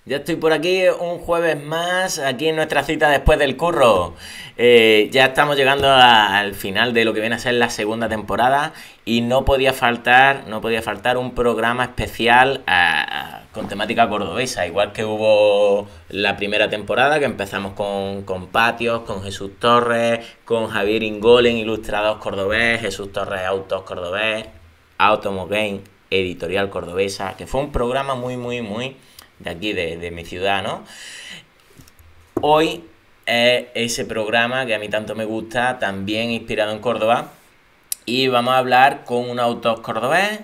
Ya estoy por aquí un jueves más, aquí en nuestra cita después del curro. Ya estamos llegando al final de lo que viene a ser la segunda temporada y no podía faltar un programa especial con temática cordobesa, igual que hubo la primera temporada, que empezamos con Patios, con Jesús Torres, con Javier Ingolen, ilustrador cordobés, Jesús Torres, autor cordobés, Automogame, editorial cordobesa, que fue un programa muy de aquí, de mi ciudad, ¿no? Hoy es ese programa que a mí tanto me gusta, también inspirado en Córdoba, y vamos a hablar con un autor cordobés.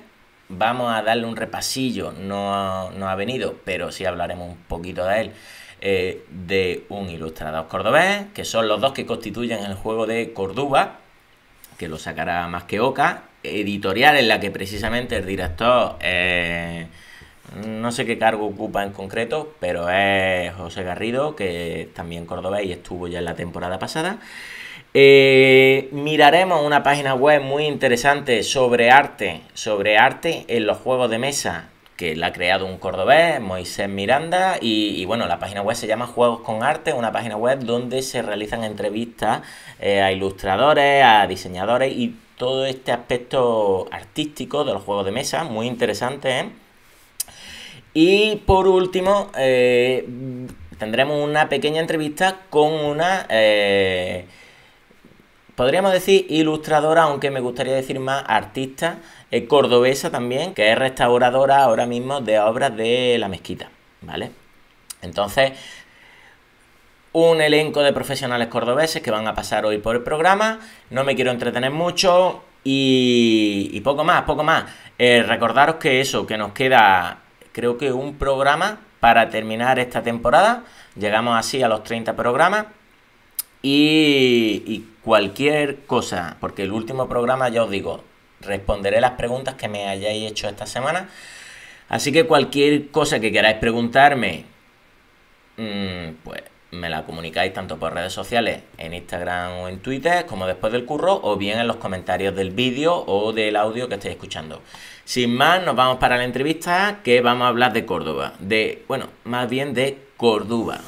Vamos a darle un repasillo, no ha venido, pero sí hablaremos un poquito de él, de un ilustrador cordobés, que son los dos que constituyen el juego de Córdoba, que lo sacará Más que Oca, editorial en la que precisamente el director no sé qué cargo ocupa en concreto, pero es José Garrido, que es también cordobés y estuvo ya en la temporada pasada. Miraremos una página web muy interesante sobre arte en los juegos de mesa, que la ha creado un cordobés, Moisés Miranda, y bueno, la página web se llama Juegos con Arte, una página web donde se realizan entrevistas a ilustradores, a diseñadores y todo este aspecto artístico de los juegos de mesa, muy interesante, ¿eh? Y por último, tendremos una pequeña entrevista con una, podríamos decir ilustradora, aunque me gustaría decir más artista, cordobesa también, que es restauradora ahora mismo de obras de la mezquita, ¿vale? Entonces, un elenco de profesionales cordobeses que van a pasar hoy por el programa. No me quiero entretener mucho y poco más. Recordaros que nos queda, creo que un programa para terminar esta temporada. Llegamos así a los 30 programas. Y cualquier cosa, porque el último programa, ya os digo, responderé las preguntas que me hayáis hecho esta semana. Así que cualquier cosa que queráis preguntarme, pues me la comunicáis tanto por redes sociales, en Instagram o en Twitter, como después del curro, o bien en los comentarios del vídeo o del audio que estéis escuchando. Sin más, nos vamos para la entrevista, que vamos a hablar de Córdoba, más bien de Córdoba.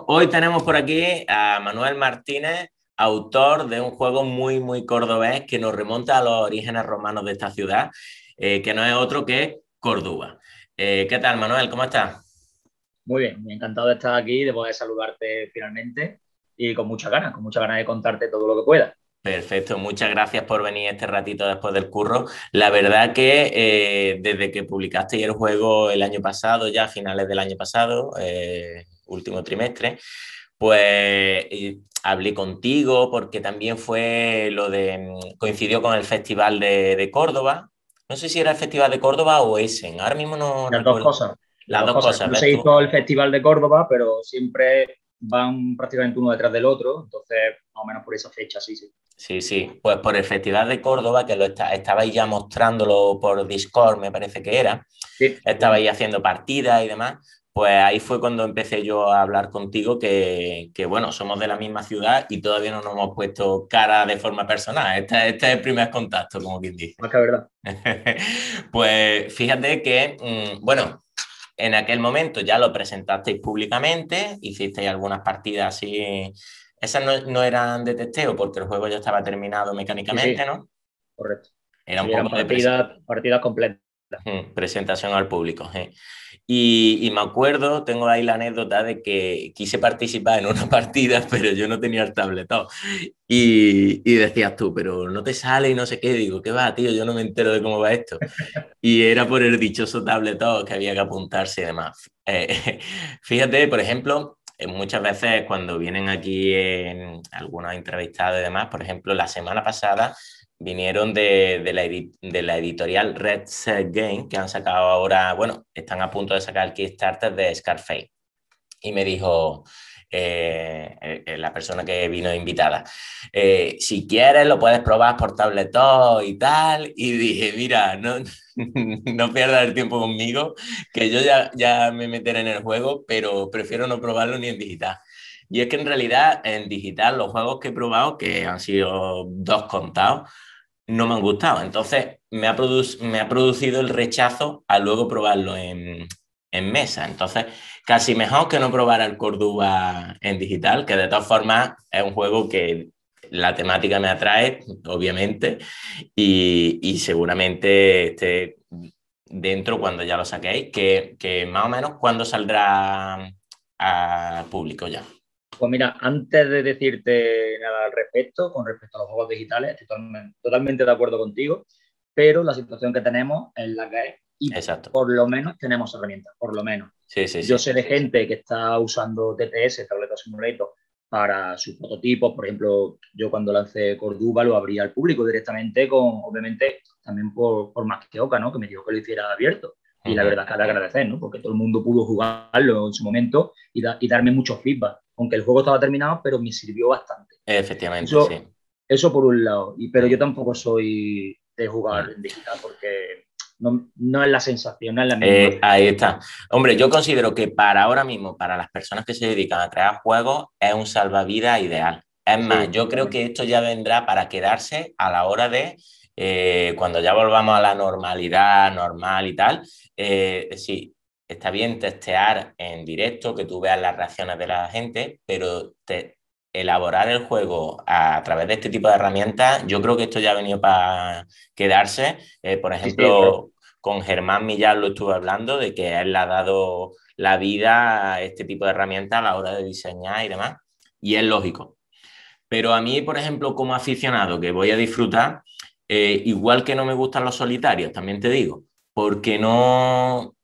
Hoy tenemos por aquí a Manuel Martínez, autor de un juego muy cordobés que nos remonta a los orígenes romanos de esta ciudad, que no es otro que Córdoba. ¿Qué tal, Manuel? ¿Cómo estás? Muy bien, encantado de estar aquí, de poder saludarte finalmente y con muchas ganas de contarte todo lo que pueda. Perfecto, muchas gracias por venir este ratito después del curro. La verdad que desde que publicaste el juego el año pasado, ya a finales del año pasado, último trimestre, pues hablé contigo porque también fue coincidió con el Festival de Córdoba. No sé si era el Festival de Córdoba o Essen, ahora mismo no Las recuerdo. dos cosas. Las dos cosas, No ¿ves se tú? hizo el Festival de Córdoba, pero siempre van prácticamente uno detrás del otro, entonces más o menos por esa fecha, sí. Sí, pues por el Festival de Córdoba, que estabais ya mostrándolo por Discord, me parece que era, Sí. estabais haciendo partidas y demás, pues ahí fue cuando empecé yo a hablar contigo, que bueno, somos de la misma ciudad y todavía no nos hemos puesto cara de forma personal. Este es el primer contacto, como quien dice. Más que verdad. Pues fíjate que, en aquel momento ya lo presentasteis públicamente, hicisteis algunas partidas así. Esas no eran de testeo porque el juego ya estaba terminado mecánicamente, Sí, ¿no? correcto. Era un eran poco de partidas completas. presentación al público. Y me acuerdo, tengo ahí la anécdota de que quise participar en una partida, pero yo no tenía el tabletop. Y decías tú, pero no te sale y no sé qué. Digo, ¿qué va, tío? Yo no me entero de cómo va esto. Y era por el dichoso tabletop que había que apuntarse y demás. Fíjate, por ejemplo, muchas veces cuando vienen aquí en algunos entrevistados y demás, por ejemplo, la semana pasada vinieron de la editorial Red Set Game, que han sacado ahora, bueno, están a punto de sacar el Kickstarter de Scarface. Y me dijo la persona que vino invitada, si quieres lo puedes probar por tabletop y tal. Y dije, mira, no, no pierdas el tiempo conmigo, que yo ya me meteré en el juego, pero prefiero no probarlo ni en digital. Y es que en realidad en digital los juegos que he probado, que han sido 2 contados, no me han gustado. Entonces me ha producido el rechazo a luego probarlo en mesa. Entonces, casi mejor que no probar el Córdoba en digital, que de todas formas es un juego que la temática me atrae, obviamente, y seguramente esté dentro cuando ya lo saquéis, que más o menos cuando saldrá al público ya. Pues mira, antes de decirte nada al respecto, con respecto a los juegos digitales, estoy totalmente de acuerdo contigo, pero la situación que tenemos es la que es y Exacto. por lo menos tenemos herramientas, por lo menos. Sí, sí, Yo sí. sé de gente que está usando TTS, Tablet Simulator, para sus prototipos. Por ejemplo, yo cuando lancé Corduba lo abrí al público directamente, obviamente también por más que Oca, ¿no? Que me dijo que lo hiciera abierto. Y la verdad es que le agradecer, ¿no? Porque todo el mundo pudo jugarlo en su momento y darme mucho feedback. Aunque el juego estaba terminado, pero me sirvió bastante. Efectivamente, Eso, sí. eso por un lado. Pero yo Mm. tampoco soy de jugar Mm. en digital porque no es la sensación, no es la misma. Ahí está. Hombre, yo considero que para ahora mismo, para las personas que se dedican a crear juegos, es un salvavidas ideal. Es más, Sí, yo creo que esto ya vendrá para quedarse a la hora de, cuando ya volvamos a la normalidad normal y tal, sí, está bien testear en directo, que tú veas las reacciones de la gente, pero elaborar el juego a través de este tipo de herramientas, yo creo que esto ya ha venido para quedarse. Por sí, sí, claro. ejemplo, con Germán Millán lo estuve hablando, de que él le ha dado la vida a este tipo de herramientas a la hora de diseñar y demás, y es lógico. Pero a mí, por ejemplo, como aficionado que voy a disfrutar, igual que no me gustan los solitarios, también te digo, porque no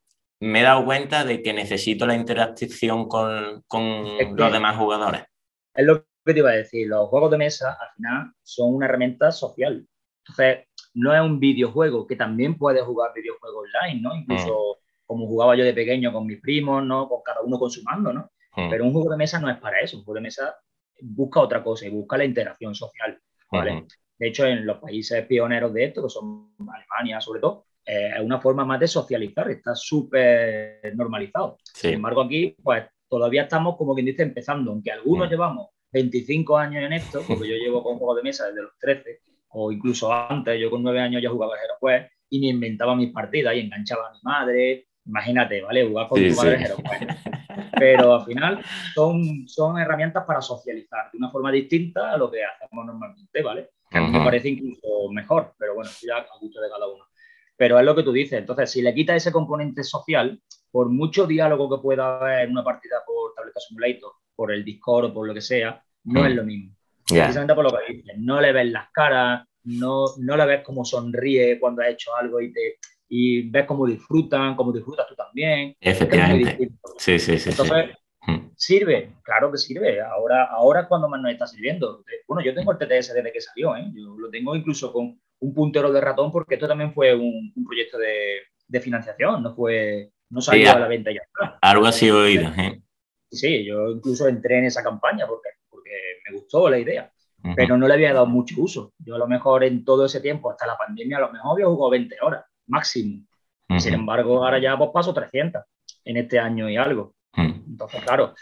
me he dado cuenta de que necesito la interacción Es con los que demás jugadores. es lo que te iba a decir, los juegos de mesa al final son una herramienta social. Entonces, no es un videojuego, que también puedes jugar videojuegos online, ¿no? Mm, Incluso como jugaba yo de pequeño con mis primos, ¿no? Con cada uno con su mando, ¿no? mm, Pero un juego de mesa no es para eso, un juego de mesa busca otra cosa y busca la interacción social, ¿vale? mm, De hecho, en los países pioneros de esto, que son Alemania sobre todo, es una forma más de socializar, está súper normalizado. Sin sí. embargo, aquí, pues todavía estamos, como quien dice, empezando, aunque algunos Mm. llevamos 25 años en esto, porque yo llevo con juegos de mesa desde los 13 o incluso antes, yo con 9 años ya jugaba al HeroQuest y me inventaba mis partidas y enganchaba a mi madre. Imagínate, ¿vale? Jugar con Sí, tu madre sí. al HeroQuest. Pero al final son herramientas para socializar de una forma distinta a lo que hacemos normalmente, ¿vale? Que a mí me Ujú. parece incluso mejor, pero bueno, ya a gusto de cada uno. Pero es lo que tú dices, entonces, si le quitas ese componente social, por mucho diálogo que pueda haber en una partida por Tableta Simulator, por el Discord o por lo que sea, no es Mm. lo mismo. Ya. Precisamente por lo que dices, no le ves las caras, no le ves cómo sonríe cuando ha hecho algo y ves cómo disfrutan, cómo disfrutas tú también. Es que es muy Efectivamente. distinto. Sí, sí, sí, sí. Entonces, Mm. sirve, claro que sirve. Ahora es cuando más nos está sirviendo. Bueno, yo tengo el TTS desde que salió, ¿eh? Yo lo tengo incluso con un puntero de ratón porque esto también fue un proyecto de financiación, no Sí, salió a la venta ya está. algo así he oído. ¿Eh? Sí, yo incluso entré en esa campaña porque me gustó la idea, Ujú, pero no le había dado mucho uso. Yo a lo mejor en todo ese tiempo, hasta la pandemia, a lo mejor había jugado 20 horas máximo. Y sin ujú, embargo, ahora ya pues paso 300 en este año y algo. ujú. Entonces, claro,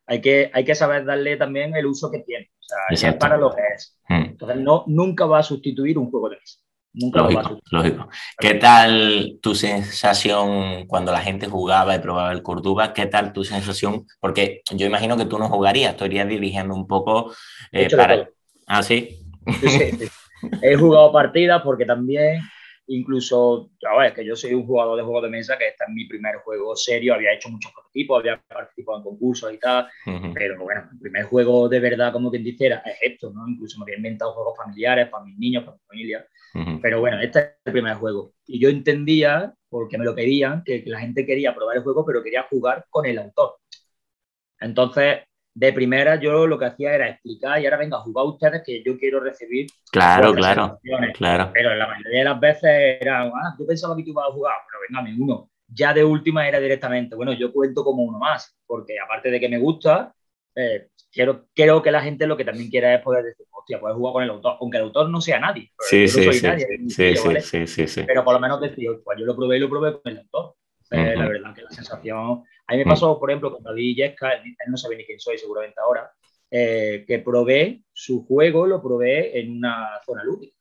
hay que saber darle también el uso que tiene. O sea, es Exacto. para lo que es. Mm. Entonces, nunca va a sustituir un juego de mesa. Nunca lo va a Lógico, sustituir. lógico. ¿Qué tal tu sensación cuando la gente jugaba y probaba el Córdoba? ¿Qué tal tu sensación? Porque yo imagino que tú no jugarías, tú irías dirigiendo un poco He hecho de para... todo. Ah, sí. Sí, sí, sí. He jugado partidas porque también, incluso, a ver, que yo soy un jugador de juegos de mesa, que este es mi primer juego serio, había hecho muchos prototipos, había participado en concursos y tal, Ujú, pero bueno, el primer juego de verdad, como quien dijera, es esto, ¿no? Incluso me había inventado juegos familiares para mis niños, para mi familia, ujú. pero bueno, este es el primer juego. Y yo entendía, porque me lo pedían, que la gente quería probar el juego, pero quería jugar con el autor. Entonces, de primera yo lo que hacía era explicar y ahora venga a jugar ustedes que yo quiero recibir Claro, vuestras claro, sensaciones. claro. Pero la mayoría de las veces era, yo pensaba que tú ibas a jugar, pero venga, mi uno. Ya de última era directamente, bueno, yo cuento como uno más, porque aparte de que me gusta, quiero que la gente lo que también quiera es poder decir, hostia, puedes jugar con el autor, aunque el autor no sea nadie, pero Sí, yo no sí, soy sí, nadie, es un sí, crío, sí, ¿vale? sí, sí, sí. Pero por lo menos decir, pues yo lo probé y lo probé con el autor. Entonces, la Ujú, verdad que la sensación. A mí me mm. pasó, por ejemplo, con David Yesca, él no sabe ni quién soy seguramente ahora, que probé su juego, lo probé en una zona lúdica.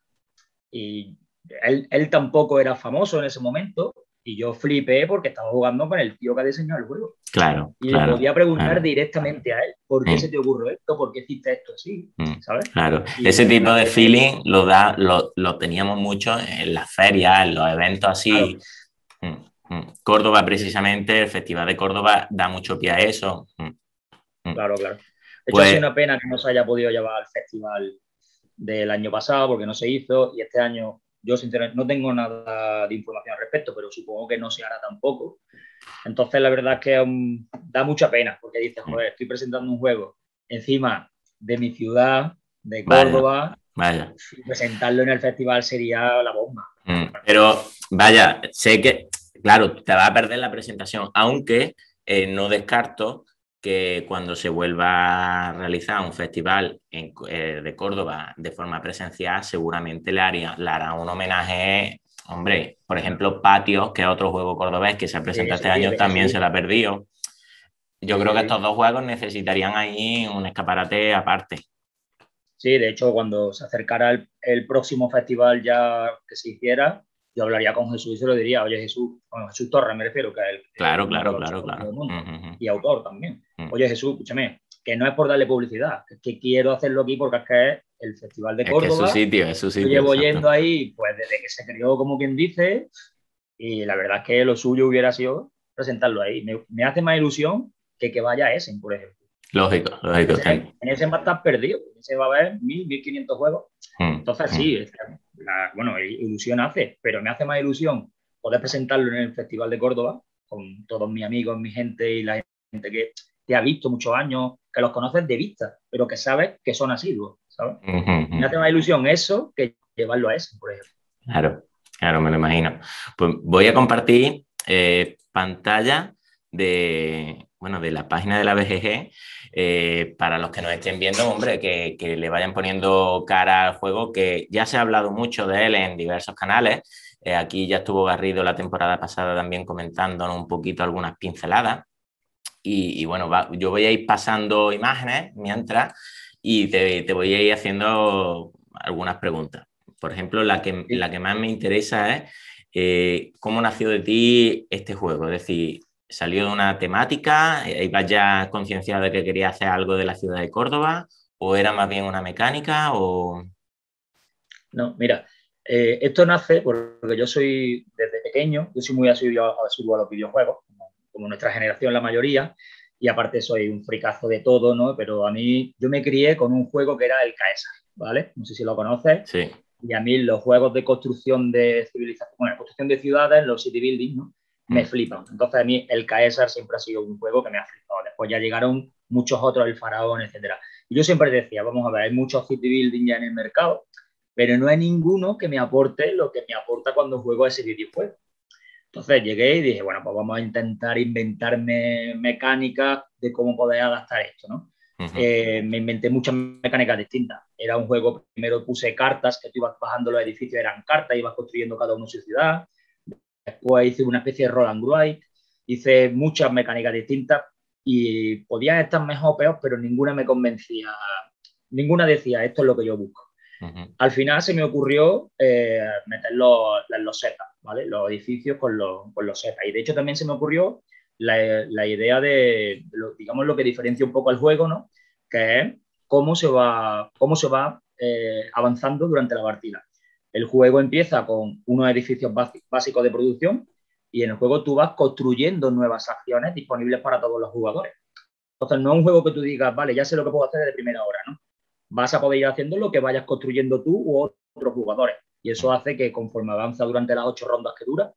Y él tampoco era famoso en ese momento y yo flipé porque estaba jugando con el tío que ha diseñado el juego. Claro, Y le claro, podía preguntar claro. directamente a él, ¿por qué se Mm, te ocurrió esto? ¿Por qué hiciste esto así? mm, ¿Sabes? claro. Y Ese la tipo verdad de que, feeling lo teníamos mucho en las ferias, en los eventos así. claro, Córdoba, sí, precisamente, el Festival de Córdoba da mucho pie a eso. Mm. claro, claro. De hecho, ha sido Pues, una pena que no se haya podido llevar al festival del año pasado porque no se hizo y este año yo sinceramente no tengo nada de información al respecto, pero supongo que no se hará tampoco. Entonces la verdad es que da mucha pena porque dices, mm, joder, estoy presentando un juego encima de mi ciudad, de vaya, Córdoba, vaya. y presentarlo en el festival sería la bomba. Pero vaya, sé que, claro, te va a perder la presentación, aunque no descarto que cuando se vuelva a realizar un festival de Córdoba de forma presencial, seguramente le hará un homenaje, hombre, por ejemplo, Patios, que es otro juego cordobés que se presenta Sí, este sí, año, de también se Jesús. lo ha perdido. Yo Sí, creo sí, que estos sí. dos juegos necesitarían ahí un escaparate aparte. Sí, de hecho, cuando se acercara el próximo festival ya que se hiciera, yo hablaría con Jesús y se lo diría, oye Jesús, bueno, Jesús Torres me refiero, que es el Claro, claro, ilustrador claro, favorito claro. del mundo Ujú, y autor también. ujú. Oye Jesús, escúchame, que no es por darle publicidad, es que quiero hacerlo aquí porque es que es el Festival de Córdoba. Es su Yo sitio, llevo yendo exacto. ahí pues desde que se creó, como quien dice, y la verdad es que lo suyo hubiera sido presentarlo ahí. Me hace más ilusión que vaya a Essen, por ejemplo. Lógico, lógico. En ese va a estar perdido, en ese va a haber 1.000, 1.500 juegos. Mm, Entonces mm. sí, bueno, ilusión hace, pero me hace más ilusión poder presentarlo en el Festival de Córdoba con todos mis amigos, mi gente y la gente que te ha visto muchos años, que los conoces de vista, pero que sabes que son asiduos, ¿sabes? Ujú, Me ujú. hace más ilusión eso que llevarlo a ese, por ejemplo. Claro, claro, me lo imagino. Pues voy a compartir pantalla bueno, de la página de la BGG para los que nos estén viendo, hombre, que le vayan poniendo cara al juego, que ya se ha hablado mucho de él en diversos canales. Aquí ya estuvo Garrido la temporada pasada también comentándonos un poquito algunas pinceladas. Y bueno, yo voy a ir pasando imágenes mientras y te voy a ir haciendo algunas preguntas. Por ejemplo, Sí. la que más me interesa es cómo nació de ti este juego. Es decir, ¿salió de una temática? ¿Ibas ya concienciado de que querías hacer algo de la ciudad de Córdoba? ¿O era más bien una mecánica? O... No, mira, esto nace porque yo soy, desde pequeño, yo soy muy asiduo a los videojuegos, como nuestra generación la mayoría, y aparte soy un fricazo de todo, ¿no? Pero a mí, yo me crié con un juego que era el Caesar, ¿vale? No sé si lo conoces. Sí. Y a mí los juegos de construcción de civilización, bueno, construcción de ciudades, los city building, ¿no? Me Mm, flipan. Entonces a mí el Caesar siempre ha sido un juego que me ha flipado. Después ya llegaron muchos otros, el Faraón, etcétera. Y yo siempre decía, vamos a ver, hay muchos city building ya en el mercado, pero no hay ninguno que me aporte lo que me aporta cuando juego a ese videojuego. Entonces llegué y dije, bueno, pues vamos a intentar inventarme mecánicas de cómo poder adaptar esto, ¿no? ujú, Me inventé muchas mecánicas distintas. Era un juego, primero puse cartas, que tú ibas bajando los edificios, eran cartas, ibas construyendo cada uno su ciudad. Después hice una especie de roll and write, hice muchas mecánicas distintas y podían estar mejor o peor, pero ninguna me convencía, ninguna decía, esto es lo que yo busco. ujú. Al final se me ocurrió meter las losetas, ¿vale? Los edificios con losetas. Y de hecho también se me ocurrió la idea digamos, lo que diferencia un poco al juego, ¿no? Que es cómo se va avanzando durante la partida. El juego empieza con unos edificios básicos de producción y en el juego tú vas construyendo nuevas acciones disponibles para todos los jugadores. Entonces no es un juego que tú digas, vale, ya sé lo que puedo hacer de primera hora, ¿no? Vas a poder ir haciendo lo que vayas construyendo tú u otros jugadores. Y eso hace que conforme avanza durante las 8 rondas que dura,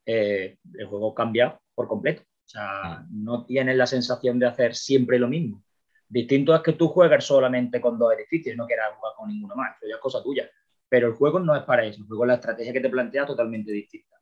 el juego cambia por completo. O sea, no tienes la sensación de hacer siempre lo mismo. Distinto es que tú juegues solamente con 2 edificios y no quieras jugar con ninguno más, eso ya es cosa tuya. Pero el juego no es para eso, el juego, la estrategia que te plantea es totalmente distinta.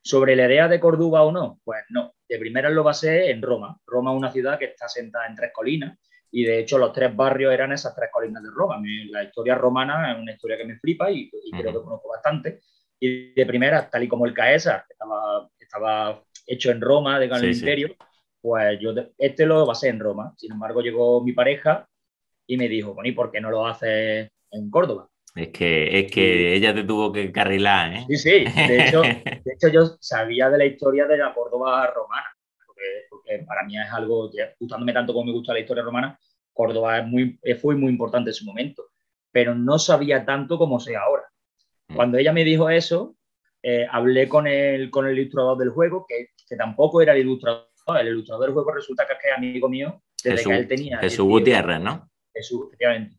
Sobre la idea de Córdoba o no, pues no. De primera lo basé en Roma. Roma es una ciudad que está sentada en 3 colinas y de hecho los 3 barrios eran esas 3 colinas de Roma. La historia romana es una historia que me flipa y creo que conozco bastante. Y de primera, tal y como el Caesar, que estaba hecho en Roma, de el imperio, pues yo lo basé en Roma. Sin embargo, llegó mi pareja y me dijo, bueno, ¿y por qué no lo haces en Córdoba? Es que ella te tuvo que carrilar, ¿eh? Sí, sí. De hecho, yo sabía de la historia de la Córdoba romana, porque para mí es algo, gustándome tanto como me gusta la historia romana, Córdoba fue muy importante en su momento, pero no sabía tanto como sé ahora. Cuando ella me dijo eso, hablé con el ilustrador del juego, que tampoco era el ilustrador del juego resulta que es amigo mío desde que él tenía Jesús Gutiérrez, ¿no? Jesús, efectivamente.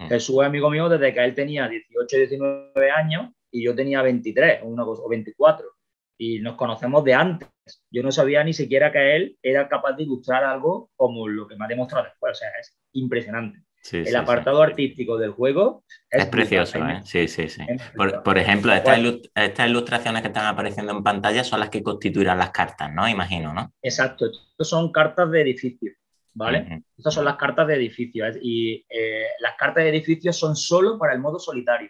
Jesús es amigo mío desde que él tenía 18, 19 años y yo tenía 23 o 24. Y nos conocemos de antes. Yo no sabía ni siquiera que él era capaz de ilustrar algo como lo que me ha demostrado después. O sea, es impresionante. El apartado artístico del juego es precioso, ¿eh? Sí. Por ejemplo, estas ilustraciones que están apareciendo en pantalla son las que constituirán las cartas, ¿no? Imagino, ¿no? Exacto. Estas son cartas de edificio, ¿vale? Estas son las cartas de edificio. Y las cartas de edificio son solo para el modo solitario.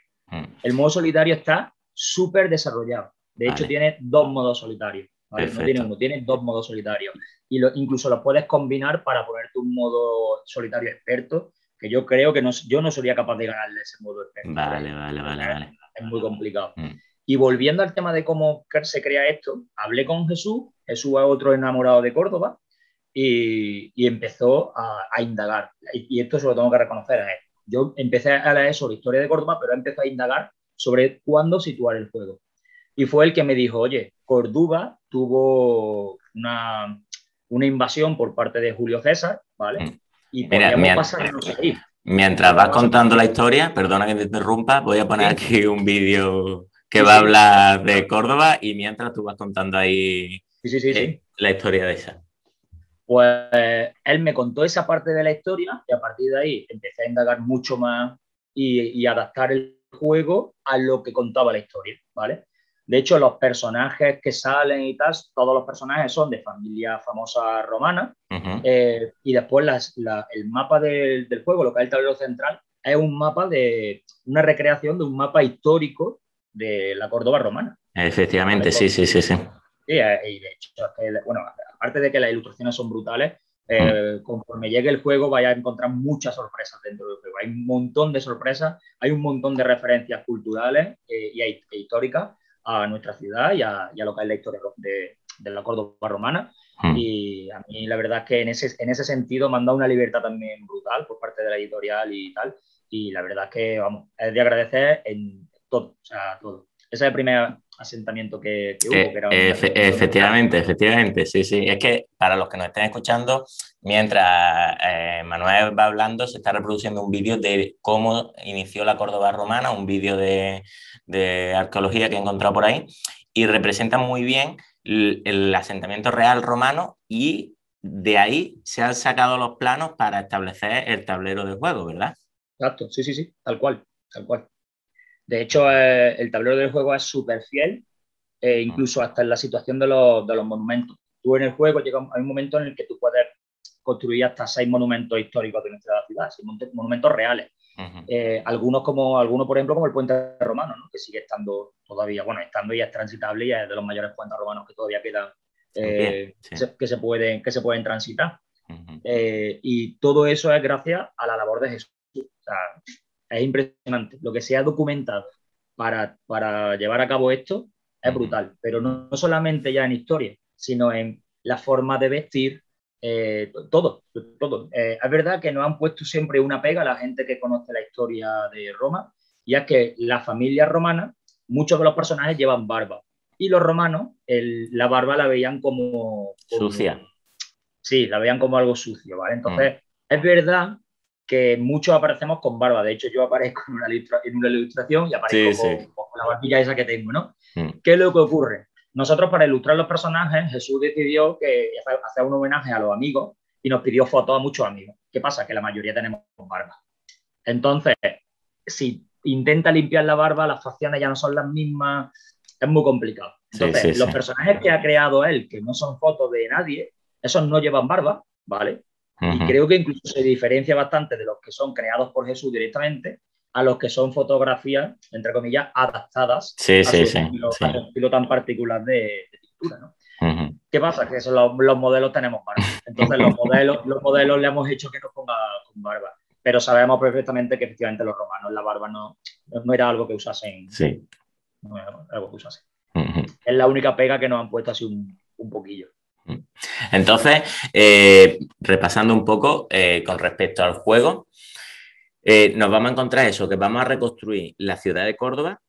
El modo solitario está súper desarrollado. De hecho, tiene 2 modos solitarios. ¿Vale? No tiene uno, tiene 2 modos solitarios. Y incluso los puedes combinar para ponerte un modo solitario experto, que yo creo que yo no sería capaz de ganarle ese modo experto. Vale. Es muy complicado. Y volviendo al tema de cómo se crea esto, hablé con Jesús. Jesús es otro enamorado de Córdoba y empezó a indagar. Y esto se lo tengo que reconocer a él. Yo empecé a leer sobre la historia de Córdoba, pero empecé a indagar sobre cuándo situar el juego. Y fue el que me dijo, oye, Córdoba tuvo una invasión por parte de Julio César, ¿vale? Y podríamos pasarnos ahí. Mientras vas contando la historia, perdona que te interrumpa, voy a poner aquí un vídeo que va a hablar de Córdoba y mientras tú vas contando ahí la historia de esa. Pues él me contó esa parte de la historia y a partir de ahí empecé a indagar mucho más y adaptar el juego a lo que contaba la historia, ¿vale? De hecho, los personajes que salen y tal, todos los personajes son de familia famosa romana. Y después el mapa del juego, lo que es el tablero central, es un mapa de una recreación de un mapa histórico de la Córdoba romana. Efectivamente, ¿vale? Sí. Y de hecho, bueno, aparte de que las ilustraciones son brutales, conforme llegue el juego vais a encontrar muchas sorpresas dentro del juego. Hay un montón de sorpresas, hay un montón de referencias culturales e históricas a nuestra ciudad y a lo que es la historia de la Córdoba romana. Y a mí la verdad es que en ese sentido me han dado una libertad también brutal por parte de la editorial y tal. Y la verdad es que, vamos, es de agradecer en todo, o sea, todo. Ese es el primer asentamiento que hubo. Que era efectivamente, sí. Es que para los que nos estén escuchando, mientras Manuel va hablando, se está reproduciendo un vídeo de cómo inició la Córdoba romana, un vídeo de arqueología que he encontrado por ahí, y representa muy bien el asentamiento real romano y de ahí se han sacado los planos para establecer el tablero de juego, ¿verdad? Exacto, sí, tal cual. De hecho, el tablero del juego es súper fiel, incluso hasta en la situación de los monumentos. Tú en el juego hay un momento en el que tú puedes construir hasta 6 monumentos históricos de nuestra ciudad, 6 monumentos reales. Algunos, por ejemplo, como el puente romano, ¿no? Que sigue estando todavía, estando y es transitable y es de los mayores puentes romanos que todavía quedan, que se pueden transitar. Y todo eso es gracias a la labor de Jesús. O sea, es impresionante. Lo que se ha documentado para llevar a cabo esto es brutal, pero no solamente ya en historia, sino en la forma de vestir, todo. Es verdad que nos han puesto siempre una pega a la gente que conoce la historia de Roma, y es que la familia romana, muchos de los personajes llevan barba, y los romanos la barba la veían como sucia. Sí, la veían como algo sucio, ¿vale? Entonces, es verdad que muchos aparecemos con barba. De hecho, yo aparezco en una ilustración y aparezco con la barbilla esa que tengo, ¿no? ¿Qué es lo que ocurre? Nosotros, para ilustrar los personajes, Jesús decidió que hacer un homenaje a los amigos y nos pidió fotos a muchos amigos. ¿Qué pasa? Que la mayoría tenemos barba. Entonces, si intenta limpiar la barba, las facciones ya no son las mismas, es muy complicado. Sí, Entonces, sí, sí. los personajes que ha creado él, que no son fotos de nadie, esos no llevan barba, ¿vale? Y Ujú. creo que incluso se diferencia bastante de los que son creados por Jesús directamente a los que son fotografías, entre comillas, adaptadas Sí, sí, sí, sí. a su estilo tan particular de pintura, ¿no? Ujú. ¿Qué pasa? Que eso, los modelos tenemos barba. Entonces, los modelos le hemos hecho que nos ponga con barba. Pero sabemos perfectamente que efectivamente los romanos la barba no era algo que usasen. Sí. No era algo que usasen. Ujú. Es la única pega que nos han puesto así un poquillo. Entonces, repasando un poco con respecto al juego, nos vamos a encontrar eso, que vamos a reconstruir la ciudad de Córdoba,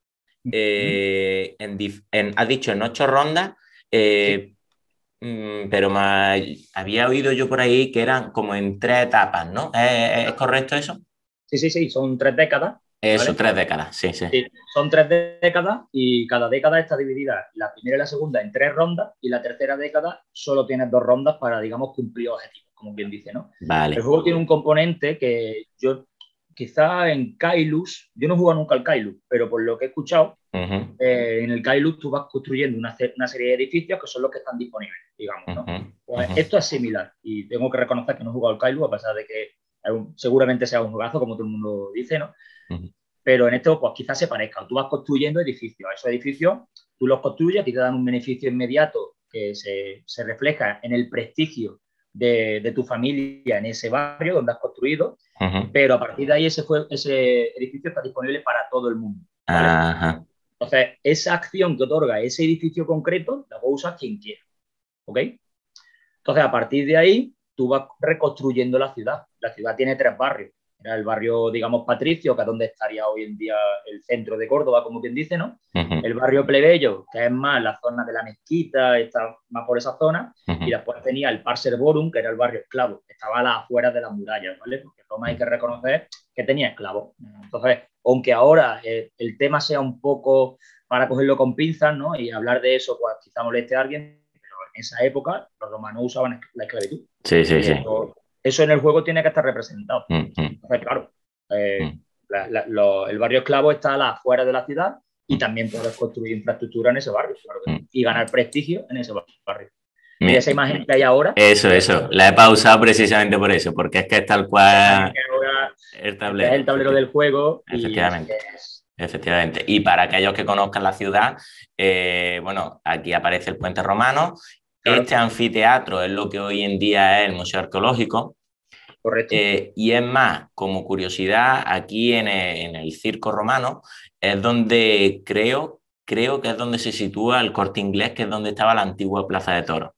has dicho en 8 rondas, Sí, eh, pero había oído yo por ahí que eran como en 3 etapas, ¿no? ¿Es correcto eso? sí, son 3 décadas, Eso, ¿vale? 3 décadas, sí, sí. Sí, son 3 décadas y cada década está dividida, la primera y la segunda, en 3 rondas y la tercera década solo tienes 2 rondas para, digamos, cumplir objetivos, como quien dice, ¿no? El Vale. juego tiene un componente que yo, quizá en Kailus, yo no he jugado nunca al Kailus, pero por lo que he escuchado, Ujú, en el Kailus tú vas construyendo una serie de edificios que son los que están disponibles, digamos, ¿no? ujú, Pues ujú, esto es similar y tengo que reconocer que no he jugado al Kailus a pesar de que seguramente sea un juegazo, como todo el mundo dice, ¿no? ujú, Pero en esto pues quizás se parezca. Tú vas construyendo edificios. Esos edificios tú los construyes, a ti te dan un beneficio inmediato que se refleja en el prestigio de tu familia en ese barrio donde has construido, ujú. pero a partir de ahí ese edificio está disponible para todo el mundo, ¿vale? Ajá. Entonces, esa acción que otorga ese edificio concreto la puede usar quien quiera, ¿ok? Entonces, a partir de ahí, tú vas reconstruyendo la ciudad. La ciudad tiene 3 barrios. Era el barrio, digamos, Patricio, que es donde estaría hoy en día el centro de Córdoba, como quien dice, ¿no? Ujú, El barrio Plebeyo, que es más la zona de la mezquita, está más por esa zona. Y ujú, después tenía el Parserborum, que era el barrio esclavo, que estaba a las afueras de las murallas, ¿vale? Porque Roma hay que reconocer que tenía esclavos. Entonces, aunque ahora el tema sea un poco para cogerlo con pinzas, ¿no? Y hablar de eso, pues quizá moleste a alguien, en esa época los romanos usaban la esclavitud. sí, sí, Y sí. eso en el juego tiene que estar representado. Ujú, Entonces, claro, eh, ujú, el barrio esclavo está a las afueras de la ciudad y también puedes construir infraestructura en ese barrio, claro que ujú. sí, y ganar prestigio en ese barrio. Mira Mi- esa imagen que hay ahora, Eso. La he pausado precisamente por eso, porque es que es tal esa imagen cual que hay ahora el este es tablero, el tablero del juego y efectivamente. Efectivamente. Y para aquellos que conozcan la ciudad, bueno, aquí aparece el puente romano. Este claro, anfiteatro es lo que hoy en día es el Museo Arqueológico. correcto. Y es más, como curiosidad, aquí en el Circo Romano es donde creo que es donde se sitúa el Corte Inglés, que es donde estaba la antigua Plaza de Toros.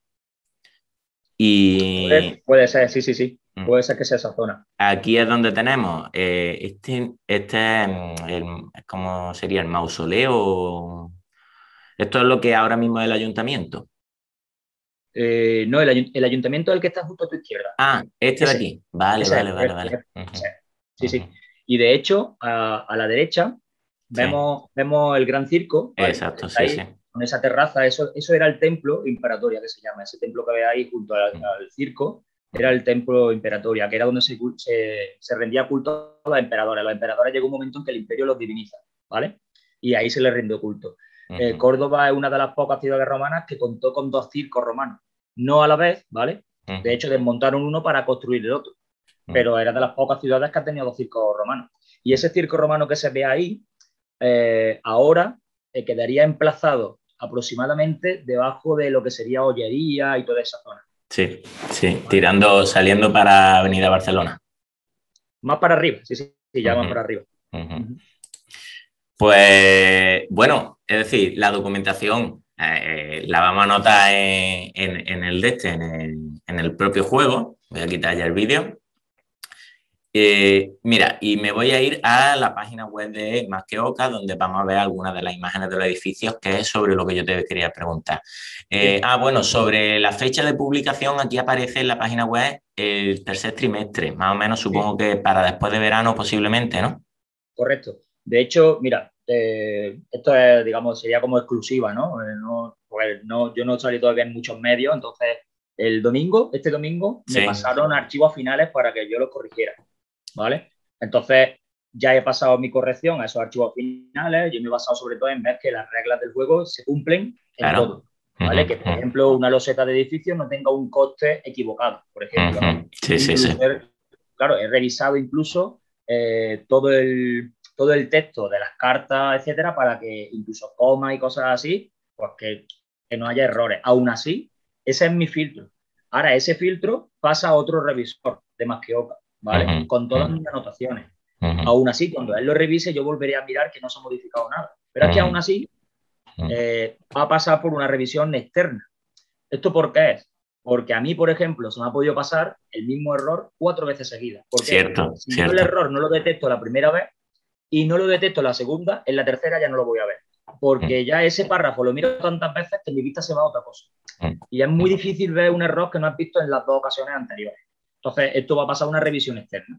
Y Puede ser, sí, mm, puede ser que sea esa zona. aquí es donde tenemos ¿cómo sería? El mausoleo. Esto es lo que ahora mismo es el ayuntamiento. No, el ayuntamiento es el que está justo a tu izquierda. Ah, este de Ese, aquí. Vale, ese es, vale, vale, correcto, vale. correcto. Ese Ujú, es. Sí, sí. ujú. Y de hecho, a la derecha Sí, vemos el Gran Circo, ¿vale? Que exacto, está sí, sí. ahí, con esa terraza. Eso era el templo imperatoria que se llama. Ese templo que ve ahí junto al circo era Ujú, el templo imperatoria, que era donde se rendía culto a los emperadores. Los emperadores llegó un momento en que el imperio los diviniza, ¿vale? Y ahí se les rindió culto. ujú, Córdoba es una de las pocas ciudades romanas que contó con 2 circos romanos. No a la vez, ¿vale? De ujú, hecho, desmontaron uno para construir el otro, ujú. pero era de las pocas ciudades que ha tenido 2 circos romanos. Y ese circo romano que se ve ahí, ahora quedaría emplazado aproximadamente debajo de lo que sería Ollería y toda esa zona. Sí, sí, ¿Vale? saliendo para Avenida Barcelona. Más para arriba, sí, ya más Ujú, para arriba. ujú. Uh -huh. Pues bueno, es decir, la documentación la vamos a anotar en el de este, en el propio juego. Voy a quitar ya el vídeo. Mira, y me voy a ir a la página web de Más que Oca, donde vamos a ver algunas de las imágenes de los edificios, que es sobre lo que yo te quería preguntar. Sí, Bueno, sobre la fecha de publicación, aquí aparece en la página web el tercer trimestre, más o menos sí, supongo que para después de verano posiblemente, ¿no? correcto. De hecho, mira, esto es, digamos, sería como exclusiva, ¿no? Pues no, yo no salí todavía en muchos medios, entonces este domingo, me Sí, pasaron archivos finales para que yo los corrigiera, ¿vale? Entonces, ya he pasado mi corrección a esos archivos finales. Yo me he basado sobre todo en ver que las reglas del juego se cumplen en claro. todo, ¿vale? Que, por ejemplo, una loseta de edificio no tenga un coste equivocado, por ejemplo, ¿no? Sí, sí, sí. Incluso, claro, he revisado incluso todo el texto de las cartas, etcétera, para que incluso comas y cosas así, pues que no haya errores. Aún así, ese es mi filtro. Ahora, ese filtro pasa a otro revisor de Maschioca, ¿vale? Con todas mis anotaciones. Aún así, cuando él lo revise, yo volveré a mirar que no se ha modificado nada. Pero es que aún así va a pasar por una revisión externa. ¿Esto por qué es? Porque a mí, por ejemplo, se me ha podido pasar el mismo error 4 veces seguidas. ¿Por qué? Cierto, Si yo el cierto. error no lo detecto la primera vez y no lo detecto la segunda, en la tercera ya no lo voy a ver. Porque ya ese párrafo lo miro tantas veces que mi vista se va a otra cosa. Y es muy difícil ver un error que no has visto en las 2 ocasiones anteriores. Entonces, esto va a pasar a una revisión externa.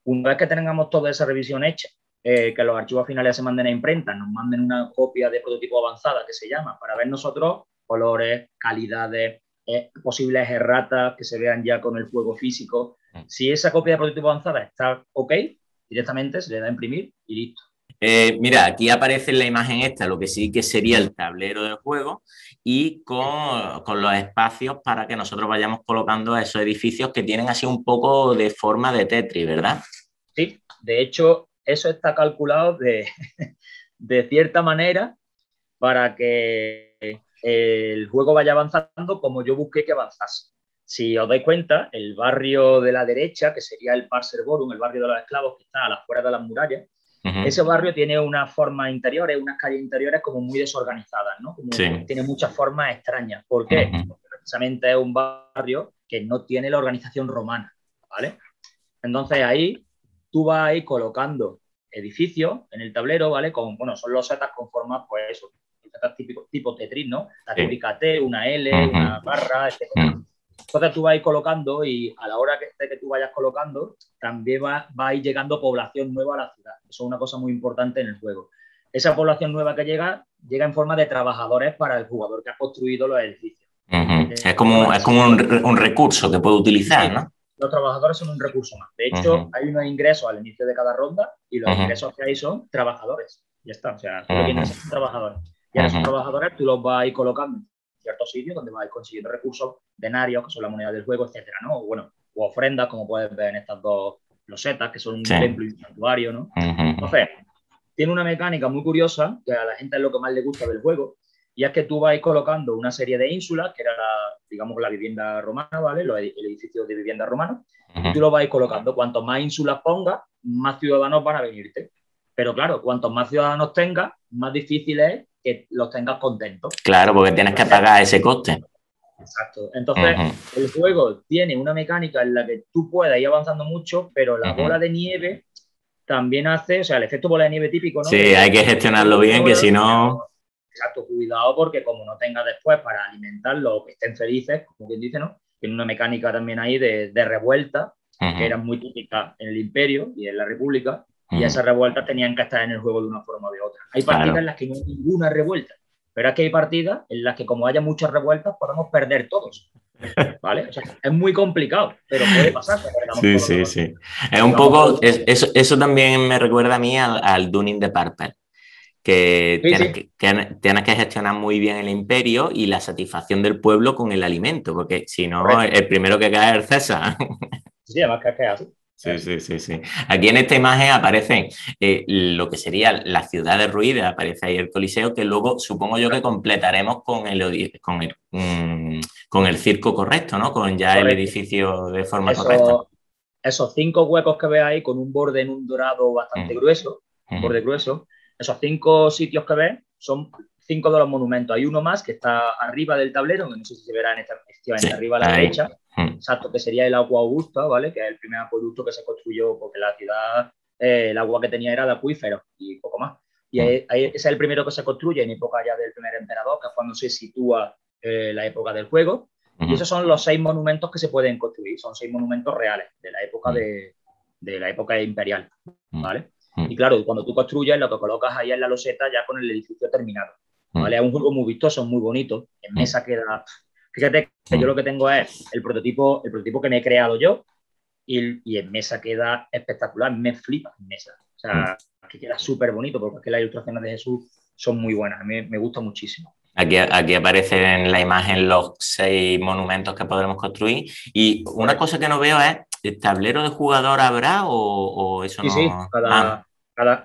Una vez que tengamos toda esa revisión hecha, que los archivos finales se manden a imprenta, nos manden una copia de prototipo avanzada que se llama, para ver nosotros colores, calidades, posibles erratas que se vean ya con el juego físico. Si esa copia de prototipo avanzada está ok, directamente se le da a imprimir y listo. Mira, aquí aparece en la imagen esta lo que sí que sería el tablero del juego y con los espacios para que nosotros vayamos colocando esos edificios que tienen así un poco de forma de Tetris, ¿verdad? Sí, de hecho, eso está calculado de cierta manera para que el juego vaya avanzando como yo busqué que avanzase. Si os dais cuenta, el barrio de la derecha, que sería el Parserborum, el barrio de los esclavos que está a las afueras de las murallas, ese barrio tiene unas formas interiores, unas calles interiores como muy desorganizadas, ¿no? Como Sí. tiene muchas formas extrañas. ¿Por qué? Porque precisamente es un barrio que no tiene la organización romana, ¿vale? Entonces ahí tú vas a ir colocando edificios en el tablero, ¿vale? Bueno, son los setas con formas, pues eso, setas tipo Tetris, ¿no? La Sí. típica T, una L, una barra, etcétera, ¿no? Entonces tú vas a ir colocando y a la hora que tú vayas colocando, también va a ir llegando población nueva a la ciudad. Eso es una cosa muy importante en el juego. Esa población nueva que llega en forma de trabajadores para el jugador que ha construido los edificios. Es De forma que como un recurso que puede utilizar, sí, ¿no? los trabajadores son un recurso más. De hecho, hay unos ingresos al inicio de cada ronda y los ingresos que hay son trabajadores. Ya está. O sea, tú lo que ingresas son trabajadores. Y ahora esos trabajadores tú los vas a ir colocando en ciertos sitios donde vas a ir consiguiendo recursos, denarios, que son la moneda del juego, etcétera, ¿no? Bueno, o ofrendas, como puedes ver en estas dos losetas, que son un Sí. templo y un santuario, ¿no? Entonces, tiene una mecánica muy curiosa, que a la gente es lo que más le gusta del juego, y es que tú vas a ir colocando una serie de ínsulas, que era, digamos, la vivienda romana, ¿vale? El edificio de vivienda romano, y tú lo vas a ir colocando. Cuanto más ínsulas pongas, más ciudadanos van a venirte. Pero claro, cuantos más ciudadanos tengas, más difícil es que los tengas contentos. Claro, porque tienes que pagar ese coste. Exacto. Entonces, el juego tiene una mecánica en la que tú puedes ir avanzando mucho, pero la bola de nieve también hace, o sea, el efecto bola de nieve típico, ¿no? Sí, hay que gestionarlo bien, que si no... Exacto, cuidado porque como no tenga después para alimentarlo o que estén felices, como quien dice, ¿no? Tiene una mecánica también ahí de revuelta, que eran muy típicas en el Imperio y en la República, y esas revueltas tenían que estar en el juego de una forma o de otra. Hay partidas en las que no hay ninguna revuelta, pero es que hay partidas en las que como haya muchas revueltas podemos perder todos, ¿vale? O sea, es muy complicado, pero puede pasar que perdamos Sí, todos sí, sí. Es un poco... Eso también me recuerda a mí al Dunning de Purple, que Sí, sí. tienes que gestionar muy bien el imperio y la satisfacción del pueblo con el alimento, porque si no, Correcto. el primero que cae es el César. Sí, además que es así. Sí, sí, sí, sí. Aquí en esta imagen aparece lo que sería la ciudad derruida, aparece ahí el Coliseo, que luego supongo yo que Exacto. completaremos con el circo correcto, ¿no? Con ya el Correcto. edificio de forma correcta. Esos 5 huecos que veis con un borde en un dorado bastante Mm, grueso, un mm, borde grueso, esos 5 sitios que ves son 5 de los monumentos. Hay uno más que está arriba del tablero, que no sé si se verá efectivamente sí, arriba a la ahí. derecha, exacto, que sería el agua Augusta, ¿vale? Que es el primer acueducto que se construyó porque la ciudad, el agua que tenía era de acuíferos y poco más. Y ese es el primero que se construye en época ya del primer emperador, que es cuando se sitúa la época del juego. Y esos son los 6 monumentos que se pueden construir. Son 6 monumentos reales de la época de la época imperial, ¿vale? Y claro, cuando tú construyes, lo que colocas ahí en la loseta ya con el edificio terminado, ¿vale? Es un juego muy vistoso, muy bonito. En mesa Fíjate que yo lo que tengo es el prototipo que me he creado yo y en mesa queda espectacular, me flipa en mesa. O sea, que queda súper bonito porque es que las ilustraciones de Jesús son muy buenas, a mí me gusta muchísimo. Aquí aparecen en la imagen los 6 monumentos que podremos construir. Y una Correcto. cosa que no veo es, ¿el tablero de jugador habrá o eso Sí, sí, no? Ah,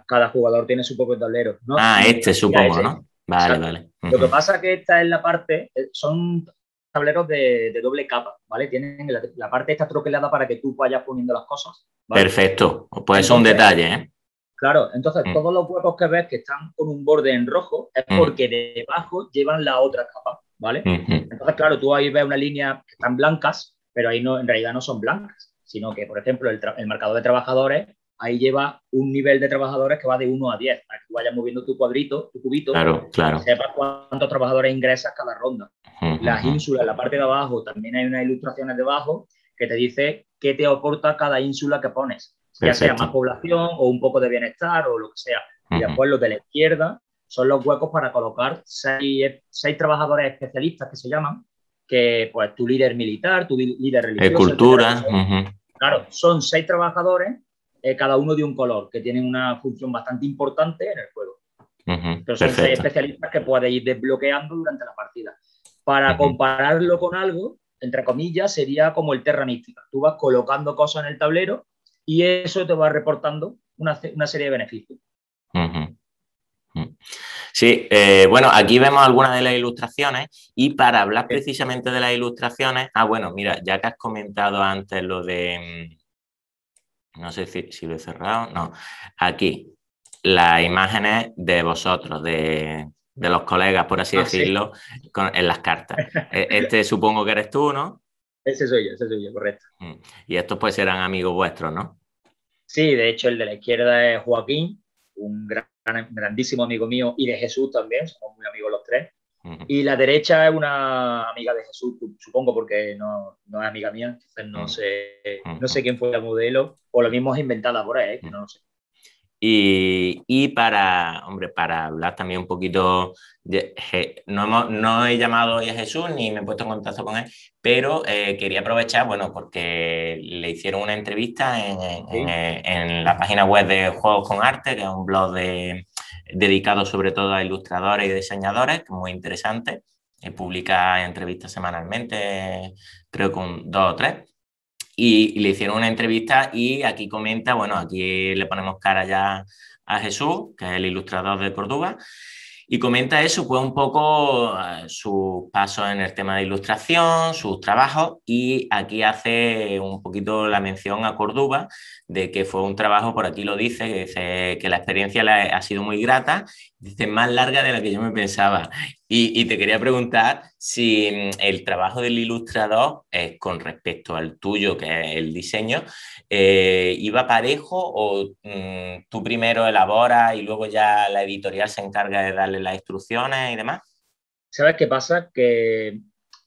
cada jugador tiene su propio tablero. No, este mira, supongo, ese, ¿no? Vale, exacto. vale. Lo que Ujú. pasa es que esta es la parte, son tableros de doble capa, ¿vale? Tienen la parte esta troquelada para que tú vayas poniendo las cosas, ¿vale? Perfecto. Pues es un Entonces, detalle, ¿eh? claro, entonces Mm, todos los huecos que ves que están con un borde en rojo es mm, porque debajo llevan la otra capa, ¿vale? ujú. Entonces, claro, tú ahí ves una línea que están blancas, pero ahí no, en realidad no son blancas, sino que, por ejemplo, el marcador de trabajadores, ahí lleva un nivel de trabajadores que va de 1 a 10 para que tú vayas moviendo tu cuadrito, tu cubito, Claro, y claro. sepas cuántos trabajadores ingresas cada ronda. Ujú, Las ujú. ínsulas, en la parte de abajo, también hay unas ilustraciones debajo que te dice qué te aporta cada ínsula que pones, ya sea más Perfecto. población o un poco de bienestar o lo que sea. Y Ujú. después los de la izquierda son los huecos para colocar seis trabajadores especialistas que se llaman, que pues tu líder militar, tu líder religioso, etcétera, que Escultura. son, Ujú, claro, son 6 trabajadores, cada uno de un color, que tienen una función bastante importante en el juego. ujú. Pero son seis Perfecto. especialistas que puedes ir desbloqueando durante la partida. Para Ujú, compararlo con algo, entre comillas, sería como el Terra Mística. Tú vas colocando cosas en el tablero y eso te va reportando una serie de beneficios. ujú, ujú. Sí, bueno, aquí vemos algunas de las ilustraciones y para hablar precisamente de las ilustraciones, bueno, mira, ya que has comentado antes lo de, no sé si lo he cerrado, no, aquí, las imágenes de vosotros, de los colegas, por así Ah, sí, decirlo, en las cartas. Este supongo que eres tú, ¿no? ese soy yo, correcto. Mm. Y estos pues serán amigos vuestros, ¿no? Sí, de hecho el de la izquierda es Joaquín, un grandísimo amigo mío y de Jesús también, somos muy amigos los tres. Ujú, Y la derecha es una amiga de Jesús, supongo porque no es amiga mía, entonces ujú, no ujú, sé quién fue la modelo, o lo mismo es inventada por ahí, que ujú. no lo sé. Y para, hombre, para hablar también un poquito, no he llamado hoy a Jesús ni me he puesto en contacto con él, pero quería aprovechar, bueno, porque le hicieron una entrevista Sí, en la página web de Juegos con Arte, que es un blog dedicado sobre todo a ilustradores y diseñadores, que es muy interesante. Publica entrevistas semanalmente, creo con 2 o 3. Y le hicieron una entrevista y aquí comenta, bueno, aquí le ponemos cara ya a Jesús, que es el ilustrador de Córdoba, y comenta eso, pues un poco sus pasos en el tema de ilustración, sus trabajos, y aquí hace un poquito la mención a Córdoba, de que fue un trabajo, por aquí lo dice que la experiencia ha sido muy grata, dice más larga de la que yo me pensaba. Y te quería preguntar si el trabajo del ilustrador, con respecto al tuyo, que es el diseño, ¿iba parejo o tú primero elaboras y luego ya la editorial se encarga de darle las instrucciones y demás? ¿sabes qué pasa? Que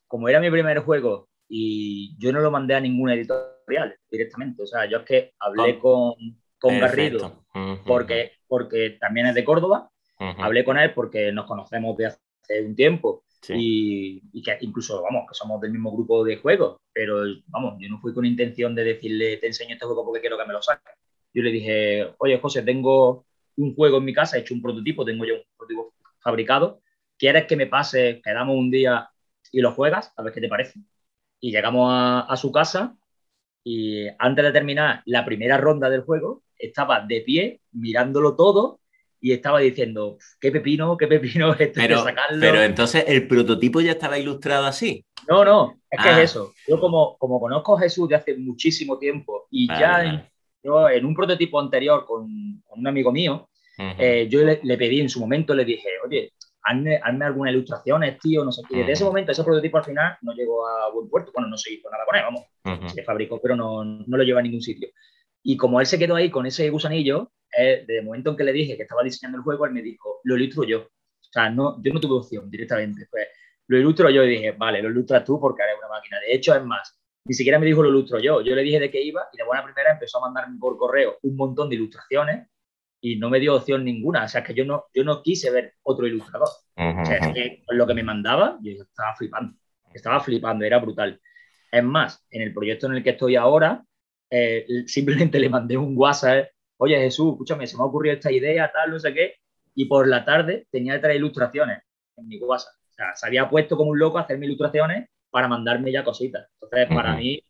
como era mi primer juego y yo no lo mandé a ninguna editorial directamente, o sea, yo es que hablé Con- con Garrido Perfecto. Ujú, porque también es de Córdoba, ujú. hablé con él porque nos conocemos de hace un tiempo Sí. y que incluso, vamos, que somos del mismo grupo de juegos, pero vamos, yo no fui con intención de decirle, te enseño este juego porque quiero que me lo saques. Yo le dije, oye, José, tengo un juego en mi casa, he hecho un prototipo, tengo ya un prototipo fabricado, ¿quieres que me pase, quedamos un día y lo juegas? A ver qué te parece. Y llegamos a su casa y antes de terminar la primera ronda del juego, estaba de pie mirándolo todo y estaba diciendo, qué pepino esto hay que Pero sacarlo. entonces el prototipo ya estaba ilustrado así. No, no, es que es Ah, eso. Yo como conozco a Jesús de hace muchísimo tiempo y vale, ya vale. yo en un prototipo anterior con un amigo mío, Ujú, yo le pedí en su momento, le dije, oye, hazme algunas ilustraciones, tío, no sé qué. Y desde ese ujú, momento, ese prototipo al final no llegó a buen puerto. Bueno, no se hizo nada con él, vamos. ujú. Se fabricó, pero no lo lleva a ningún sitio. Y como él se quedó ahí con ese gusanillo, desde el momento en que le dije que estaba diseñando el juego, él me dijo, lo ilustro yo. O sea, yo no tuve opción directamente. Pues lo ilustro yo y dije, vale, lo ilustras tú porque eres una máquina. De hecho, es más, ni siquiera me dijo lo ilustro yo. Yo le dije de qué iba y de buena primera empezó a mandarme por correo un montón de ilustraciones y no me dio opción ninguna. O sea, es que yo no quise ver otro ilustrador. O Ujú, sea, es ujú. que con lo que me mandaba, yo estaba flipando. Estaba flipando, era brutal. Es más, en el proyecto en el que estoy ahora, simplemente le mandé un WhatsApp, oye Jesús, escúchame, se me ha ocurrido esta idea, tal, no sé qué, y por la tarde tenía 3 ilustraciones en mi WhatsApp. O sea, se había puesto como un loco a hacerme ilustraciones para mandarme ya cositas. Entonces, para Ujú, mí,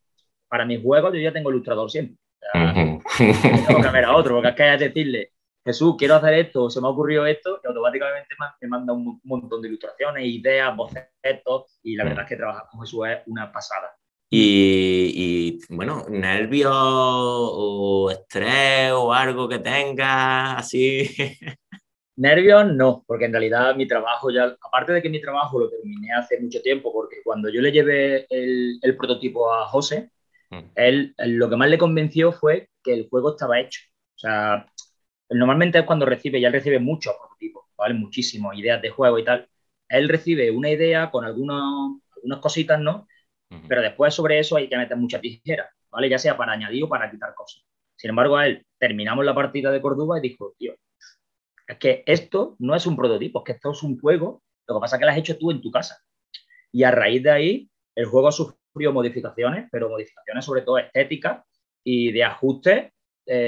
para mis juegos, yo ya tengo ilustrador siempre. O sea, ujú. no tengo que ver a otro, porque es que es decirle, Jesús, quiero hacer esto, se me ha ocurrido esto, y automáticamente me manda un montón de ilustraciones, ideas, bocetos, y la verdad es que trabajar con Jesús es una pasada. Bueno, nervios o estrés o algo que tengas así. Nervios no, porque en realidad mi trabajo ya, aparte de que mi trabajo lo terminé hace mucho tiempo, porque cuando yo le llevé el prototipo a José, él lo que más le convenció fue que el juego estaba hecho. O sea, normalmente es cuando recibe, ya él recibe muchos prototipos, ¿vale? Muchísimos, ideas de juego y tal. Él recibe una idea con algunas cositas, ¿no? Pero después sobre eso hay que meter mucha tijera, ¿vale? Ya sea para añadir o para quitar cosas. Sin embargo, a él terminamos la partida de Córdoba y dijo, tío, es que esto no es un prototipo, es que esto es un juego, lo que pasa es que lo has hecho tú en tu casa. Y a raíz de ahí, el juego ha sufrido modificaciones, pero modificaciones sobre todo estéticas y de ajustes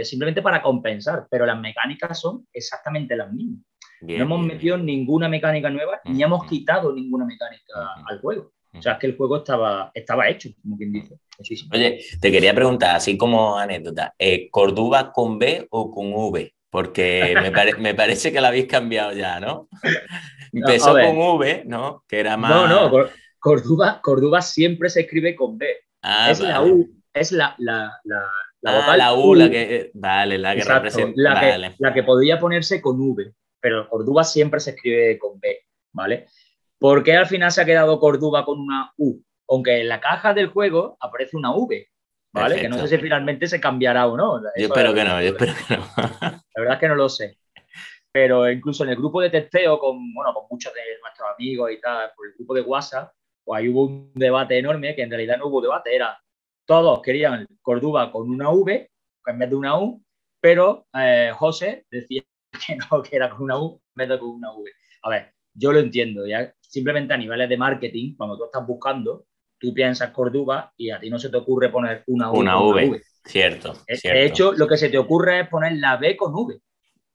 simplemente para compensar, pero las mecánicas son exactamente las mismas. No Bien, hemos bien, bien. metido ninguna mecánica nueva ni Ujú, hemos quitado ninguna mecánica ujú, al juego. O sea, ujú, es que el juego estaba hecho, como quien ujú. dice. Muchísimo. Oye, te quería preguntar, así como anécdota, ¿Córdoba con B o con V? Porque me parece que la habéis cambiado ya, ¿no? A Empezó con ver, V, ¿no? Que era no, más... Córdoba siempre se escribe con B. Ah, Es la vale. U, es la Ah, la vocal U, la U. que... Vale, la que Exacto, representa... Vale. la que podía ponerse con V, pero Córdoba siempre se escribe con B, ¿vale? ¿Por qué al final se ha quedado Córdoba con una U? Aunque en la caja del juego aparece una V, ¿vale? Que no sé Perfecto. si finalmente se cambiará o no. Yo Eso es espero que otra no, yo historia. espero que no. La verdad es que no lo sé. Pero incluso en el grupo de testeo con, bueno, con muchos de nuestros amigos y tal, por el grupo de WhatsApp, pues ahí hubo un debate enorme que en realidad no hubo debate, era todos querían Córdoba con una V en vez de una U, pero José decía que no, que era con una U en vez de con una V. A ver, yo lo entiendo, ya simplemente a niveles de marketing, cuando tú estás buscando, tú piensas Córdoba y a ti no se te ocurre poner una U Una con una V, V. cierto, De cierto. hecho, lo que se te ocurre es poner la B con V.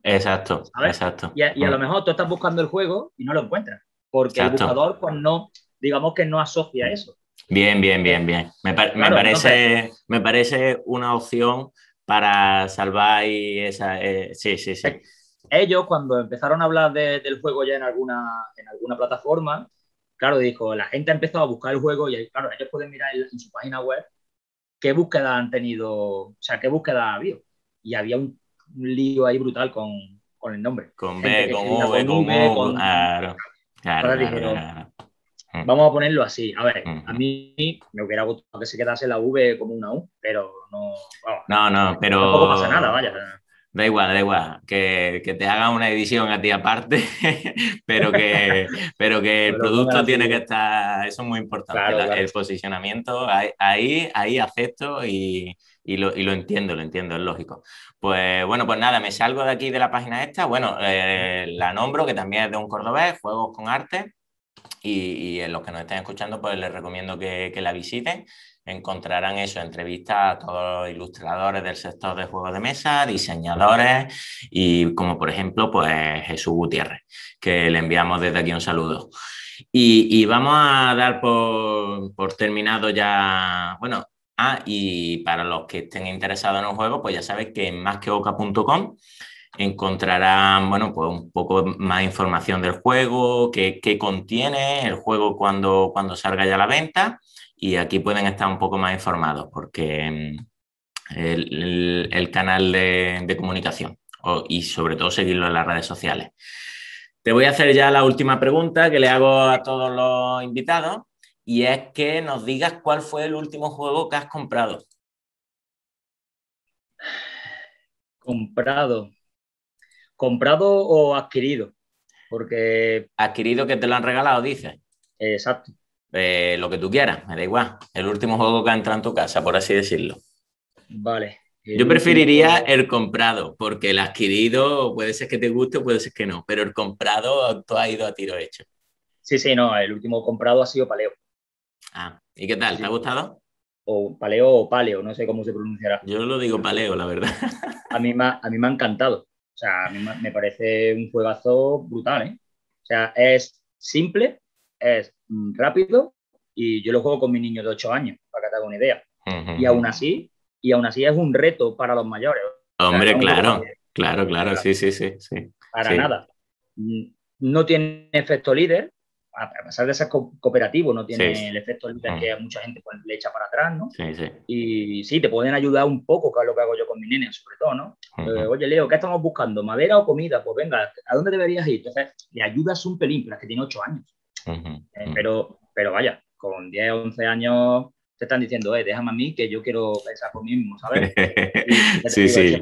Exacto, ¿Sabes? exacto. Y a lo mejor tú estás buscando el juego y no lo encuentras, porque el Exacto. buscador, pues no, digamos que no asocia eso. Bien, bien, Eh, bien, bien. claro, entonces, Me parece una opción para salvar y esa. Sí, sí, sí. ellos cuando empezaron a hablar del juego ya en alguna plataforma, claro, dijo, la gente ha empezado a buscar el juego y claro, ellos pueden mirar en su página web qué búsqueda han tenido, o sea, qué búsqueda ha habido. Y había un lío ahí brutal con el nombre. Con Gente B, que con escribía V, con con V, U. con... Claro, claro, Entonces claro, dijeron, claro. vamos a ponerlo así. A ver, a Ujú. mí me hubiera gustado que se quedase la V como una U, pero no, vamos, No, no, tampoco pasa nada, pero vaya. da igual, que te hagan una edición a ti aparte, pero pero que el Me lo pongan producto así. tiene que estar, eso es muy importante, Claro, el claro. posicionamiento, ahí acepto y lo entiendo, es lógico. Pues bueno, pues nada, me salgo de aquí de la página esta, bueno, la nombro, que también es de un cordobés, Juegos con Arte, y en los que nos estén escuchando, pues les recomiendo que la visiten. Encontrarán eso, entrevistas a todos los ilustradores del sector de juegos de mesa, diseñadores y como por ejemplo, pues Jesús Gutiérrez, que le enviamos desde aquí un saludo. Y vamos a dar por terminado ya, bueno, y para los que estén interesados en el juego, pues ya sabéis que en masqueoca.com encontrarán, bueno, pues un poco más información del juego, qué contiene el juego cuando salga ya a la venta y aquí pueden estar un poco más informados porque el canal de comunicación y sobre todo seguirlo en las redes sociales. Te voy a hacer ya la última pregunta que le hago a todos los invitados y es que nos digas cuál fue el último juego que has comprado. Comprado. Comprado o adquirido, porque, Adquirido que te lo han regalado, dices. exacto, Lo que tú quieras, me da igual. El último juego que ha entrado en tu casa, por así decirlo. vale. El Yo último preferiría juego. el comprado, porque el adquirido puede ser que te guste, puede ser que no, pero el comprado tú has ido a tiro hecho. Sí, sí, no, el último comprado ha sido Paleo. Ah, ¿y qué tal? ¿Te ha Sí, gustado? o paleo o paleo, no sé cómo se pronunciará. Yo lo digo paleo, la verdad. A mí me ha encantado. O sea, me parece un juegazo brutal, ¿eh? O sea, es simple, es rápido y yo lo juego con mi niño de 8 años, para que te hagas una idea. Y aún así, y aún así es un reto para los mayores. O sea, no Hombre, es un juego claro, claro, claro, para, sí, sí, sí, sí, para sí, nada. No tiene efecto líder, a pesar de ser cooperativo, no sí, tiene el efecto líder que mucha gente pues, le echa para atrás, ¿no? sí, sí. Y sí, te pueden ayudar un poco, que es lo que hago yo con mi nene, sobre todo, ¿no? Ujú, Oye, Leo, ¿qué estamos buscando? ¿Madera o comida? Pues venga, ¿a dónde deberías ir? Entonces, le ayudas un pelín, pero es que tiene 8 años. ujú, ujú. Pero vaya, con 10 o 11 años te están diciendo, déjame a mí que yo quiero pensar por mí mismo, ¿sabes? Y ya te Sí, digo, sí,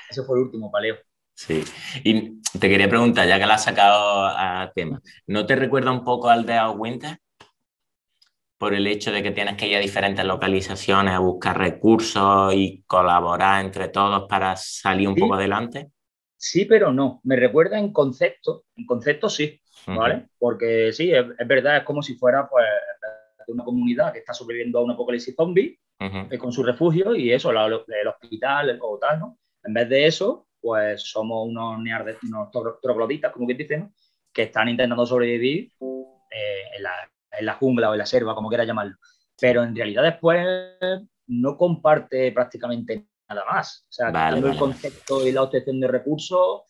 ese fue el último paleo. sí. Y te quería preguntar, ya que la has sacado a tema, ¿no te recuerda un poco al de Winter? Por el hecho de que tienes que ir a diferentes localizaciones a buscar recursos y colaborar entre todos para salir un poco Sí, adelante. sí, pero no. Me recuerda en concepto sí, Ujú, ¿vale? Porque sí, es verdad, es como si fuera pues de una comunidad que está sobreviviendo a un apocalipsis zombie ujú, con su refugio y eso, el hospital o tal, ¿no? En vez de eso, pues somos unos trogloditas, como quien dice, ¿no? Que están intentando sobrevivir en la jungla o en la selva, como quieras llamarlo. sí. Pero en realidad después no comparte prácticamente nada más. O sea, Vale, quitando el vale, vale. concepto y la obtención de recursos,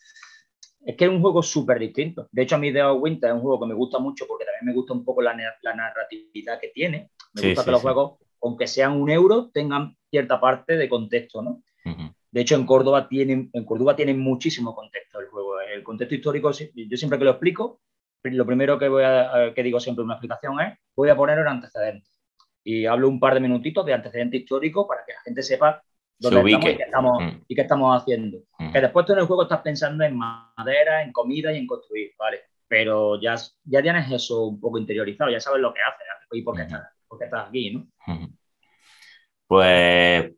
es que es un juego súper distinto. De hecho, a mí The Winter es un juego que me gusta mucho porque también me gusta un poco la narratividad que tiene. Me Sí, gusta que sí, los sí. juegos, aunque sean un euro, tengan cierta parte de contexto, ¿no? Ujú, De hecho, en Córdoba tienen muchísimo contexto el juego. El contexto histórico, yo siempre que lo explico, lo primero que digo siempre en una explicación es, voy a poner el antecedente. Y hablo un par de minutitos de antecedente histórico para que la gente sepa se dónde estamos ubique. Mm, y qué estamos haciendo. Que ujú, después tú en el juego estás pensando en madera, en comida y en construir, ¿vale? Pero ya tienes eso un poco interiorizado, ya sabes lo que haces y ujú, por qué estás aquí, ¿no? ujú. Pues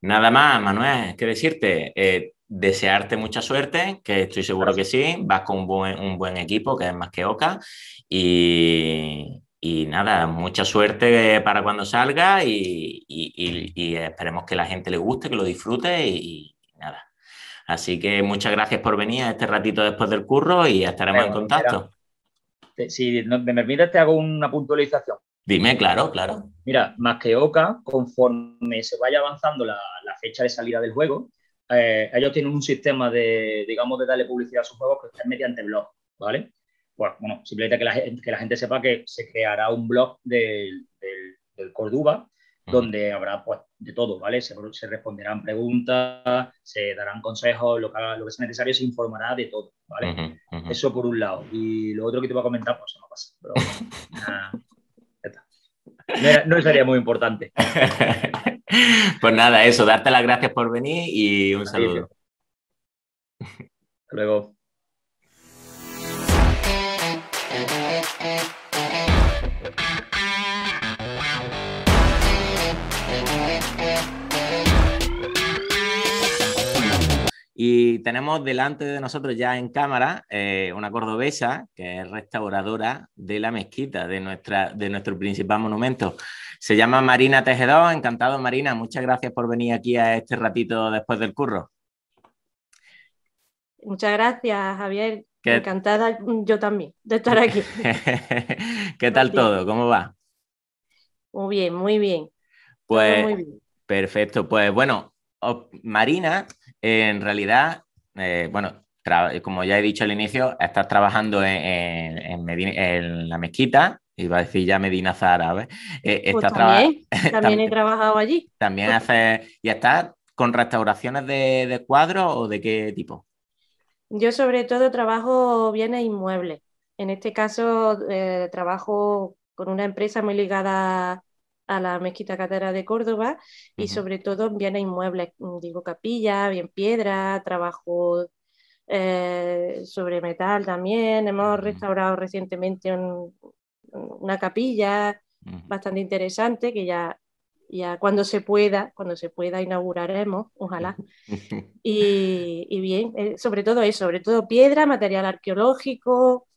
nada más, Manuel, qué decirte. Desearte mucha suerte, que estoy seguro que Gracias. sí. Vas con un buen equipo, que es más que Oca. Y nada, mucha suerte para cuando salga y esperemos que la gente le guste, que lo disfrute y nada. Así que muchas gracias por venir a este ratito después del curro y estaremos en Cuando quieras. contacto. Si me permites, te hago una puntualización. Dime, claro, claro. Mira, más que Oca, conforme se vaya avanzando la fecha de salida del juego, ellos tienen un sistema de, digamos, de darle publicidad a sus juegos que es mediante blog, ¿vale? Pues bueno, simplemente que la gente sepa que se creará un blog del Corduba Ujú, donde habrá pues de todo, ¿vale? Se responderán preguntas, se darán consejos, lo que sea necesario se informará de todo, ¿vale? ujú, ujú. Eso por un lado. Y lo otro que te iba a comentar, pues se me pasa. Pero bueno, nada, ya está. No sería muy importante. Pues nada, eso, darte las gracias por venir y un Alicia. saludo. Hasta luego. Y tenemos delante de nosotros ya en cámara una cordobesa que es restauradora de la mezquita, de nuestro principal monumento. Se llama Marina Tejedor. Encantado, Marina. Muchas gracias por venir aquí a este ratito después del curro. Muchas gracias, Javier. ¿Qué, Encantada yo también de estar aquí. ¿Qué tal Contigo. todo? ¿Cómo va? Muy bien, muy bien. Todo Pues muy bien. perfecto. Pues bueno, Marina, en realidad, bueno, como ya he dicho al inicio, estás trabajando en la mezquita, iba a decir ya Medina Zahara, ¿ves? Pues Estás también he trabajado allí. también haces, y estás con restauraciones de cuadros o de qué tipo. Yo sobre todo trabajo bienes inmuebles. En este caso trabajo con una empresa muy ligada a la Mezquita Catedral de Córdoba y Ujú, sobre todo en bienes inmuebles. Digo capilla, bien piedra, trabajo sobre metal también. Hemos ujú, restaurado recientemente una capilla ujú. bastante interesante que ya cuando se pueda inauguraremos, ojalá. Y bien, sobre todo eso, sobre todo piedra, material arqueológico,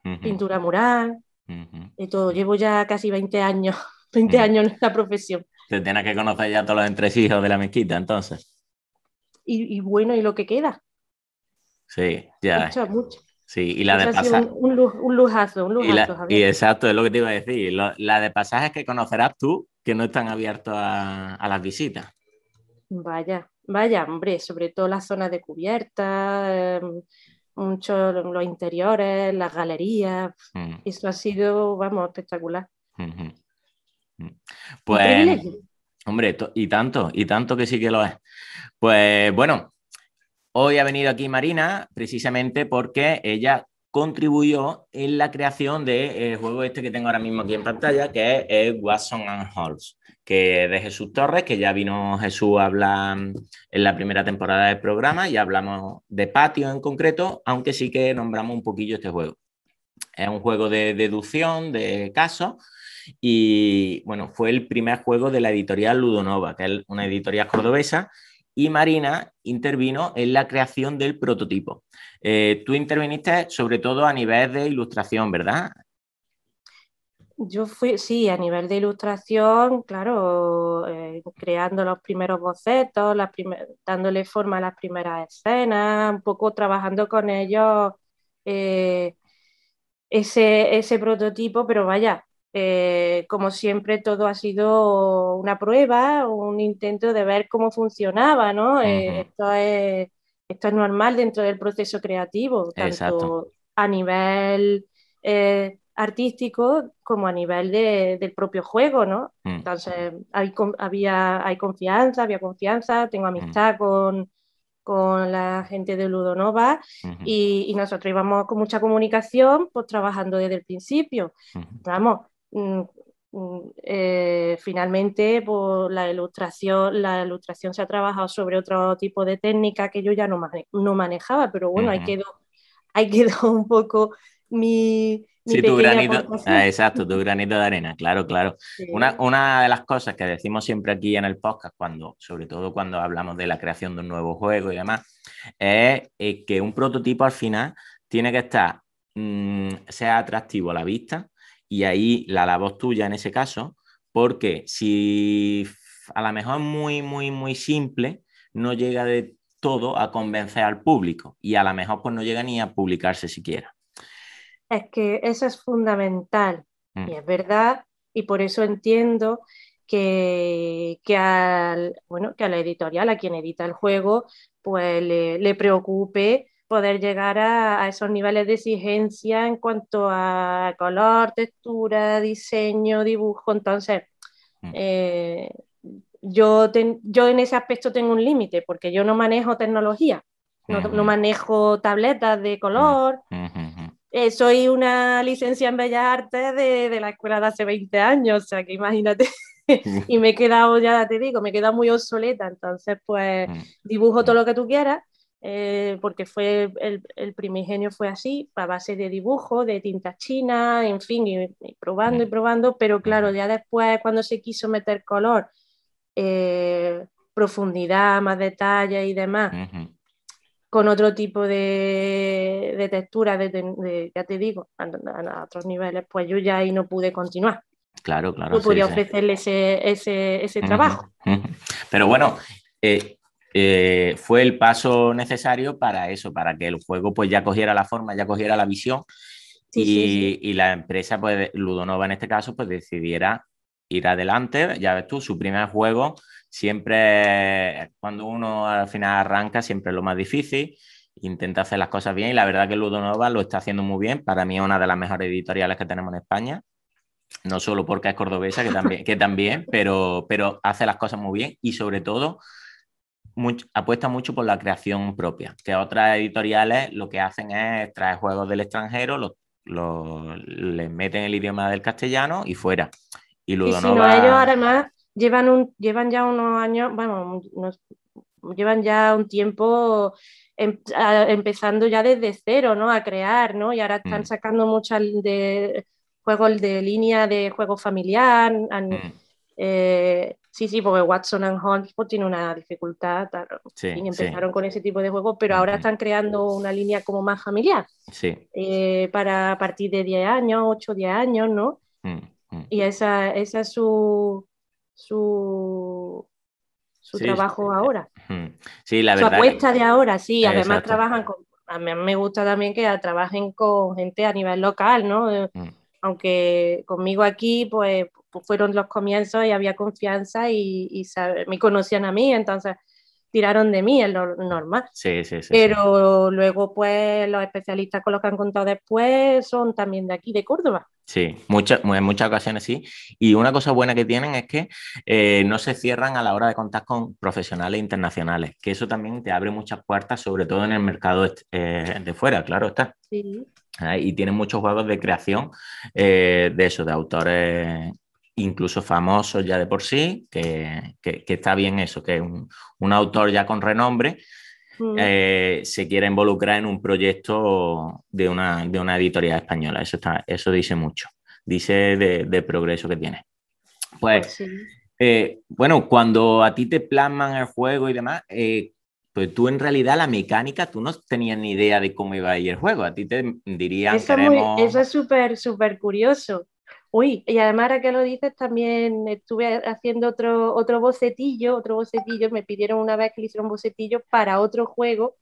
Ujú, pintura mural. ujú. de todo. Llevo ya casi 20 años, 20 años en esta profesión. Te tienes que conocer ya todos los entresijos de la mezquita, entonces. Y bueno, y lo que queda. Sí, ya. Mucho, mucho. Sí, y la Eso de ha sido pasar. un lujazo, Y Javier. exacto, es lo que te iba a decir. La de pasajes que conocerás tú, que no están abiertos a las visitas. Vaya, vaya, hombre, sobre todo las zonas de cubierta, mucho los interiores, las galerías. Mm, Eso ha sido, vamos, espectacular. mm, mm. Un Pues, privilegio. hombre, y tanto que sí que lo es. Pues bueno, hoy ha venido aquí Marina precisamente porque ella contribuyó en la creación del juego este que tengo ahora mismo aquí en pantalla, que es el Watson and Halls, que es de Jesús Torres, que ya vino Jesús a hablar en la primera temporada del programa y hablamos de Patio en concreto, aunque sí que nombramos un poquillo este juego. Es un juego de deducción de casos y bueno, fue el primer juego de la editorial Ludonova, que es una editorial cordobesa, y Marina intervino en la creación del prototipo. Tú interviniste sobre todo a nivel de ilustración, ¿verdad? Yo fui, sí, a nivel de ilustración, claro, creando los primeros bocetos, dándole forma a las primeras escenas, un poco trabajando con ellos eh, ese prototipo, pero vaya, como siempre todo ha sido una prueba, un intento de ver cómo funcionaba, ¿no? Uh -huh. Esto es normal dentro del proceso creativo, Exacto. tanto a nivel artístico como a nivel del propio juego, ¿no? Mm, Entonces, había confianza, tengo mm, amistad con la gente de Ludonova mm, y nosotros íbamos con mucha comunicación, pues trabajando desde el principio. mm, Vamos, finalmente pues, la ilustración se ha trabajado sobre otro tipo de técnica que yo ya no manejaba, pero bueno, mm. ahí quedó un poco mi Sí, tu pequeña granito, aportación. exacto, tu granito de arena, claro, claro. Sí. Una de las cosas que decimos siempre aquí en el podcast, sobre todo cuando hablamos de la creación de un nuevo juego y demás, es que un prototipo al final tiene que estar, sea atractivo a la vista, y ahí la labor tuya en ese caso, porque si a lo mejor muy, muy, muy simple, no llega de todo a convencer al público y a lo mejor pues no llega ni a publicarse siquiera. Es que eso es fundamental y Mm, es verdad y por eso entiendo bueno, que a la editorial, a quien edita el juego, pues le preocupe poder llegar a esos niveles de exigencia en cuanto a color, textura, diseño, dibujo. Entonces, mm, eh, yo en ese aspecto tengo un límite porque yo no manejo tecnología, no mm, manejo tabletas de mm, color. mm, mm, Soy una licencia en Bellas Artes de la escuela de hace 20 años, o sea que imagínate. mm, Y me he quedado, ya te digo, me he quedado muy obsoleta, entonces pues mm, dibujo todo mm, lo que tú quieras, porque el primigenio fue así, a base de dibujo, de tinta china, en fin, y probando, pero claro, mm, ya después cuando se quiso meter color, profundidad, más detalle y demás, mm, mm. con otro tipo de textura, ya te digo, a otros niveles, pues yo ya ahí no pude continuar. Claro, claro, No sí, podía sí. ofrecerle ese Ujú, trabajo. ujú. Pero bueno, fue el paso necesario para eso, para que el juego pues ya cogiera la forma, ya cogiera la visión Sí, sí, sí. y la empresa, pues Ludonova en este caso, pues decidiera ir adelante. Ya ves tú, su primer juego siempre, cuando uno al final arranca, siempre es lo más difícil, intenta hacer las cosas bien y la verdad que Ludonova lo está haciendo muy bien. Para mí es una de las mejores editoriales que tenemos en España, no solo porque es cordobesa, que también pero hace las cosas muy bien y sobre todo apuesta mucho por la creación propia, que otras editoriales lo que hacen es traer juegos del extranjero, les meten el idioma del castellano y fuera. Y Sí, sí, no, ellos Ludonova. además llevan ya unos años, bueno, llevan ya un tiempo empezando ya desde cero, ¿no? A crear, ¿no? Y ahora están Mm, sacando muchos de juegos de línea de juego familiar. mm, Sí, sí, porque Watson and Holmes pues, tiene una dificultad, claro. sí, Y sí. empezaron con ese tipo de juegos, pero ahora Ujú, están creando una línea como más familiar, sí. para a partir de 10 años, 8 o 10 años, ¿no? y esa es su Sí, trabajo ahora. sí, la Su verdad apuesta de ahora, sí. Además exacto. trabajan con... A mí me gusta también que trabajen con gente a nivel local, ¿no? Aunque conmigo aquí, pues fueron los comienzos y había confianza y me conocían a mí, entonces tiraron de mí, es lo normal. Sí, sí, sí, sí. Pero luego, pues, los especialistas con los que han contado después son también de aquí, de Córdoba. Sí, en muchas ocasiones sí. Y una cosa buena que tienen es que no se cierran a la hora de contar con profesionales internacionales, que eso también te abre muchas puertas, sobre todo en el mercado de fuera, claro está. Sí. Y tienen muchos juegos de creación de eso, de autores incluso famosos ya de por sí, que está bien eso, que un autor ya con renombre se quiera involucrar en un proyecto de una editorial española. Eso dice mucho, dice de progreso que tiene. Pues Pues, sí. bueno, cuando a ti te plasman el juego y demás, pues tú en realidad la mecánica, tú no tenías ni idea de cómo iba a ir el juego. A ti te dirían, Eso queremos... es súper, súper curioso. Uy, y además ahora que lo dices, también estuve haciendo otro bocetillo, me pidieron una vez que le hiciera un bocetillo para otro juego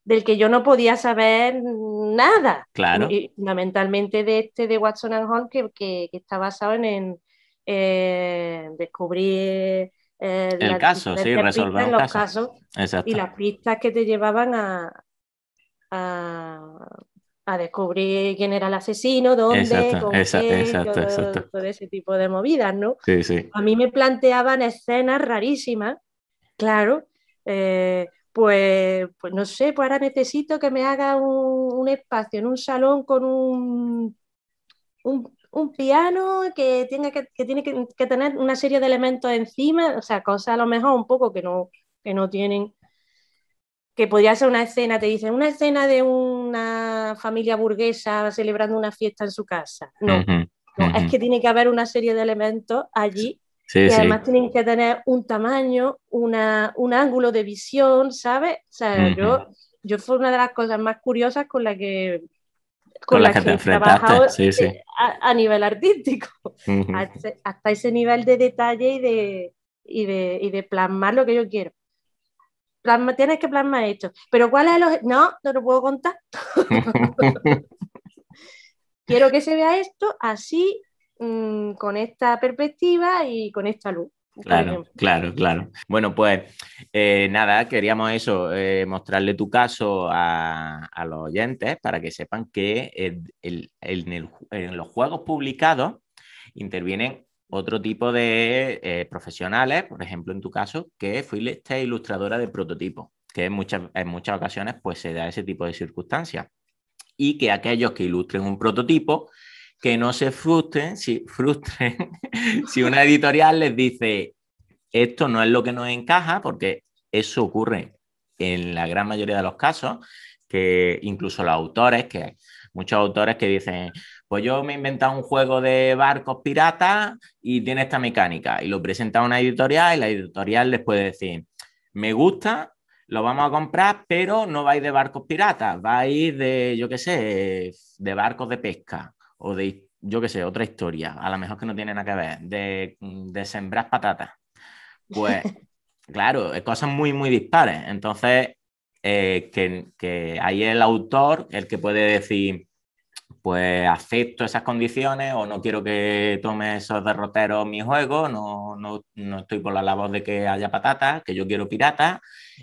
del que yo no podía saber nada, Claro, y fundamentalmente de de Watson and Holmes, que está basado en descubrir el las caso, sí, diferentes resolver pistas en un los caso. casos y Exacto. las pistas que te llevaban a, a descubrir quién era el asesino, dónde, Exacto, con qué, exacto, exacto. todo ese tipo de movidas, ¿no? Sí, sí. A mí me planteaban escenas rarísimas, claro, pues no sé, pues ahora necesito que me haga un espacio en un salón con un piano que tiene que tener una serie de elementos encima, o sea, cosas a lo mejor un poco que no tienen, que podría ser una escena, te dicen, una escena de una familia burguesa celebrando una fiesta en su casa. No, Ujú, no, es ujú. que tiene que haber una serie de elementos allí Sí, y sí. además tienen que tener un tamaño, un ángulo de visión, ¿sabes? O sea, Ujú. yo fue una de las cosas más curiosas Con con las las que te que he enfrentaste, trabajado sí, sí. a nivel artístico, Ujú. hasta ese nivel de detalle y de plasmar lo que yo quiero. Tienes que plasmar esto. Pero ¿cuál es el No, no lo puedo contar. Quiero que se vea esto así, con esta perspectiva y con esta luz, por Claro, ejemplo. claro, claro. Bueno, pues nada, queríamos eso, mostrarle tu caso a los oyentes para que sepan que en los juegos publicados intervienen otro tipo de profesionales, por ejemplo, en tu caso, que fuiste ilustradora de prototipo, que en muchas ocasiones pues se da ese tipo de circunstancias. Y que aquellos que ilustren un prototipo que no se frustren si una editorial les dice esto no es lo que nos encaja, porque eso ocurre en la gran mayoría de los casos, que incluso los autores, que hay muchos autores que dicen, pues yo me he inventado un juego de barcos piratas y tiene esta mecánica, y lo presenta a una editorial y la editorial les puede decir, me gusta, lo vamos a comprar, pero no vais de barcos piratas, vais de, yo qué sé, de barcos de pesca o de, yo qué sé, otra historia, a lo mejor que no tiene nada que ver, de sembrar patatas. Pues claro, cosas muy, muy dispares. Entonces, que ahí el autor, el que puede decir, pues acepto esas condiciones o no quiero que tome esos derroteros mi juego, no estoy por la labor de que haya patatas, que yo quiero piratas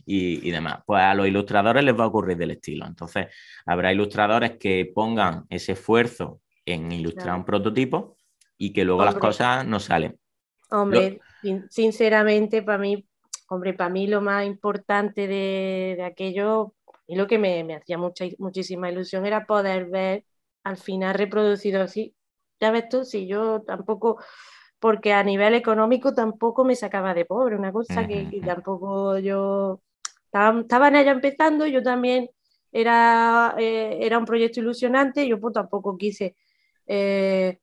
y demás. Pues a los ilustradores les va a ocurrir del estilo. Entonces, habrá ilustradores que pongan ese esfuerzo en ilustrar un Claro. prototipo y que luego las Hombre, cosas no salen. Lo, hombre, sinceramente, para mí lo más importante de aquello y lo que me hacía muchísima ilusión era poder ver al final reproducido así. Ya ves tú, si yo tampoco, porque a nivel económico tampoco me sacaba de pobre, una cosa que tampoco yo estaba en ella empezando, yo también era un proyecto ilusionante, yo pues tampoco quise eh,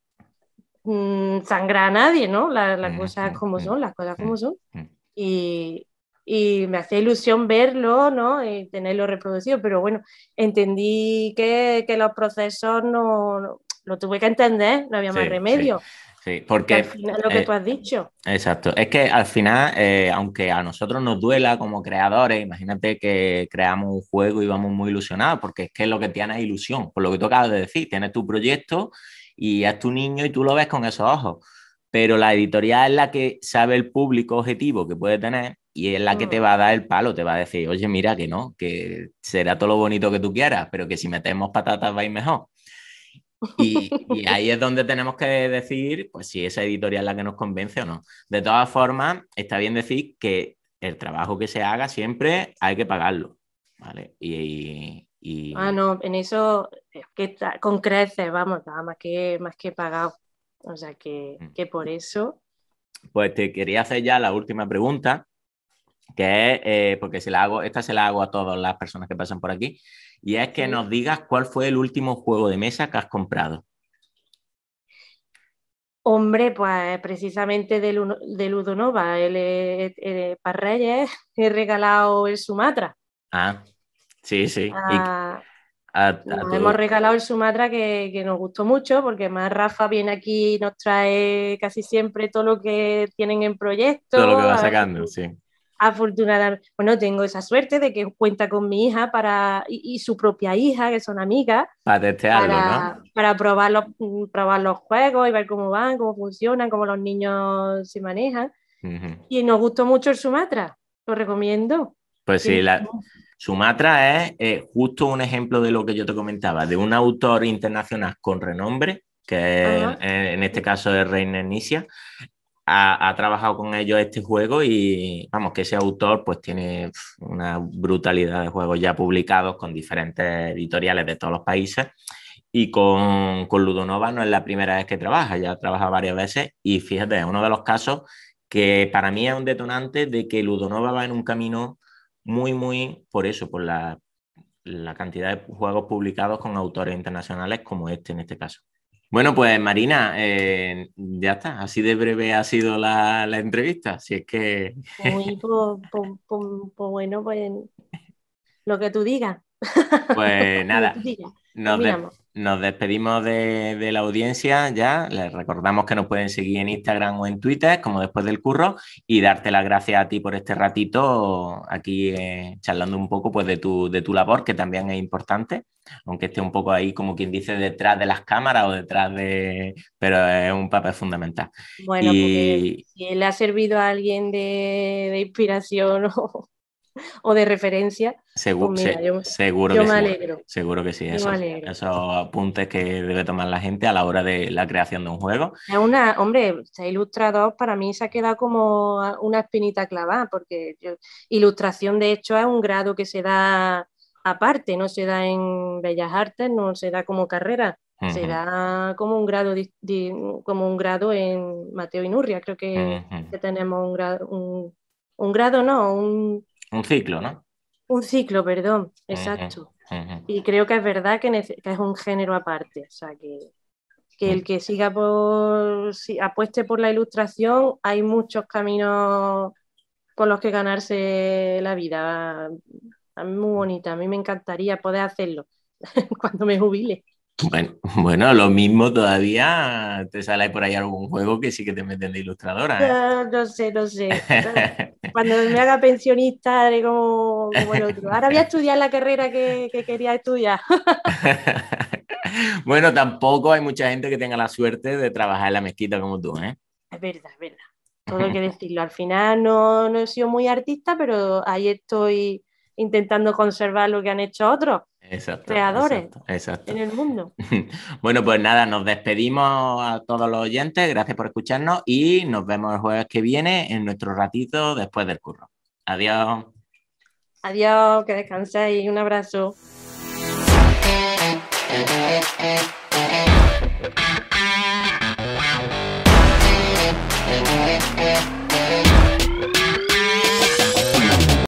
sangrar a nadie, ¿no? Las cosas como son, las cosas como son. Y, y me hacía ilusión verlo, ¿no? Y tenerlo reproducido, pero bueno, entendí que los procesos lo tuve que entender, no había más Sí, sí. remedio. Sí, Que porque... al final lo que tú has dicho. Exacto. Es que al final, aunque a nosotros nos duela como creadores, imagínate que creamos un juego y vamos muy ilusionados, porque es que lo que tienes es ilusión, por lo que tú acabas de decir, tienes tu proyecto y es tu niño y tú lo ves con esos ojos. Pero la editorial es la que sabe el público objetivo que puede tener y es la que te va a dar el palo, te va a decir, oye, mira que no, que será todo lo bonito que tú quieras, pero que si metemos patatas va a ir mejor. Y ahí es donde tenemos que decir, pues si esa editorial es la que nos convence o no. De todas formas, está bien decir que el trabajo que se haga siempre hay que pagarlo, ¿vale? Ah, no, en eso es que con creces, vamos, nada más que pagado. O sea que por eso. Pues te quería hacer ya la última pregunta, que es, porque esta se la hago a todas las personas que pasan por aquí, y es que nos digas cuál fue el último juego de mesa que has comprado. Hombre, pues precisamente de Ludonova, para Reyes he regalado el Sumatra. Ah, sí, sí. Ah, nos hemos Todo, regalado el Sumatra que nos gustó mucho, porque más Rafa viene aquí y nos trae casi siempre todo lo que tienen en todo lo que proyecto. va sacando, sí. Afortunadamente, bueno, tengo esa suerte de que cuenta con mi hija y su propia hija, que son amigas, Para testearlo, ¿no? para probar los juegos y ver cómo van, cómo funcionan, cómo los niños se manejan. Uh-huh. Y nos gustó mucho el Sumatra, lo recomiendo. Pues sí, Tiene... Sumatra es justo un ejemplo de lo que yo te comentaba, de un autor internacional con renombre, que en este caso es Reiner Knizia. Ha trabajado con ellos este juego y vamos, que ese autor pues tiene una brutalidad de juegos ya publicados con diferentes editoriales de todos los países y con Ludonova no es la primera vez que trabaja, ya ha trabajado varias veces y fíjate, es uno de los casos que para mí es un detonante de que Ludonova va en un camino muy, por eso, por la cantidad de juegos publicados con autores internacionales como este en este caso. Bueno, pues Marina, ya está. Así de breve ha sido la entrevista. Si es que. Muy, bueno, pues lo que tú digas. Pues Lo que tú nada, digas. nos, de- Terminamos. nos despedimos de la audiencia ya. Les recordamos que nos pueden seguir en Instagram o en Twitter, como después del curro, y darte las gracias a ti por este ratito aquí charlando un poco pues, de tu labor, que también es importante, aunque esté un poco ahí, como quien dice, detrás de las cámaras o detrás de. Pero es un papel fundamental. Bueno, pues Y si le ha servido a alguien de inspiración o de referencia, pues mira, seguro yo que me sí. alegro. Seguro que sí. Yo me Esos, alegro. esos apuntes que debe tomar la gente a la hora de la creación de un juego. Hombre, ser ilustrador para mí se ha quedado como una espinita clavada, porque ilustración de hecho es un grado que se da aparte, no se da en Bellas Artes, no se da como carrera, se da como un grado, como un grado en Mateo Inurria, creo que tenemos un grado, no, Un ciclo, ¿no? un ciclo, perdón, exacto. Y creo que es verdad que es un género aparte, o sea que el que siga si apueste por la ilustración, hay muchos caminos por los que ganarse la vida. Es muy bonita, a mí me encantaría poder hacerlo cuando me jubile. Bueno, lo mismo todavía te sale por ahí algún juego que sí que te meten de ilustradora, ¿eh? No sé, no sé. Cuando me haga pensionista, haré como el otro. Ahora voy a estudiar la carrera que quería estudiar. Bueno, tampoco hay mucha gente que tenga la suerte de trabajar en la mezquita como tú, ¿eh? Es verdad, es verdad. Todo hay que decirlo. Al final no he sido muy artista, pero ahí estoy intentando conservar lo que han hecho otros Exacto, creadores exacto. en el mundo. Bueno, pues nada, nos despedimos a todos los oyentes, gracias por escucharnos y nos vemos el jueves que viene en nuestro ratito después del curro. Adiós. Adiós, que descanséis. Un abrazo.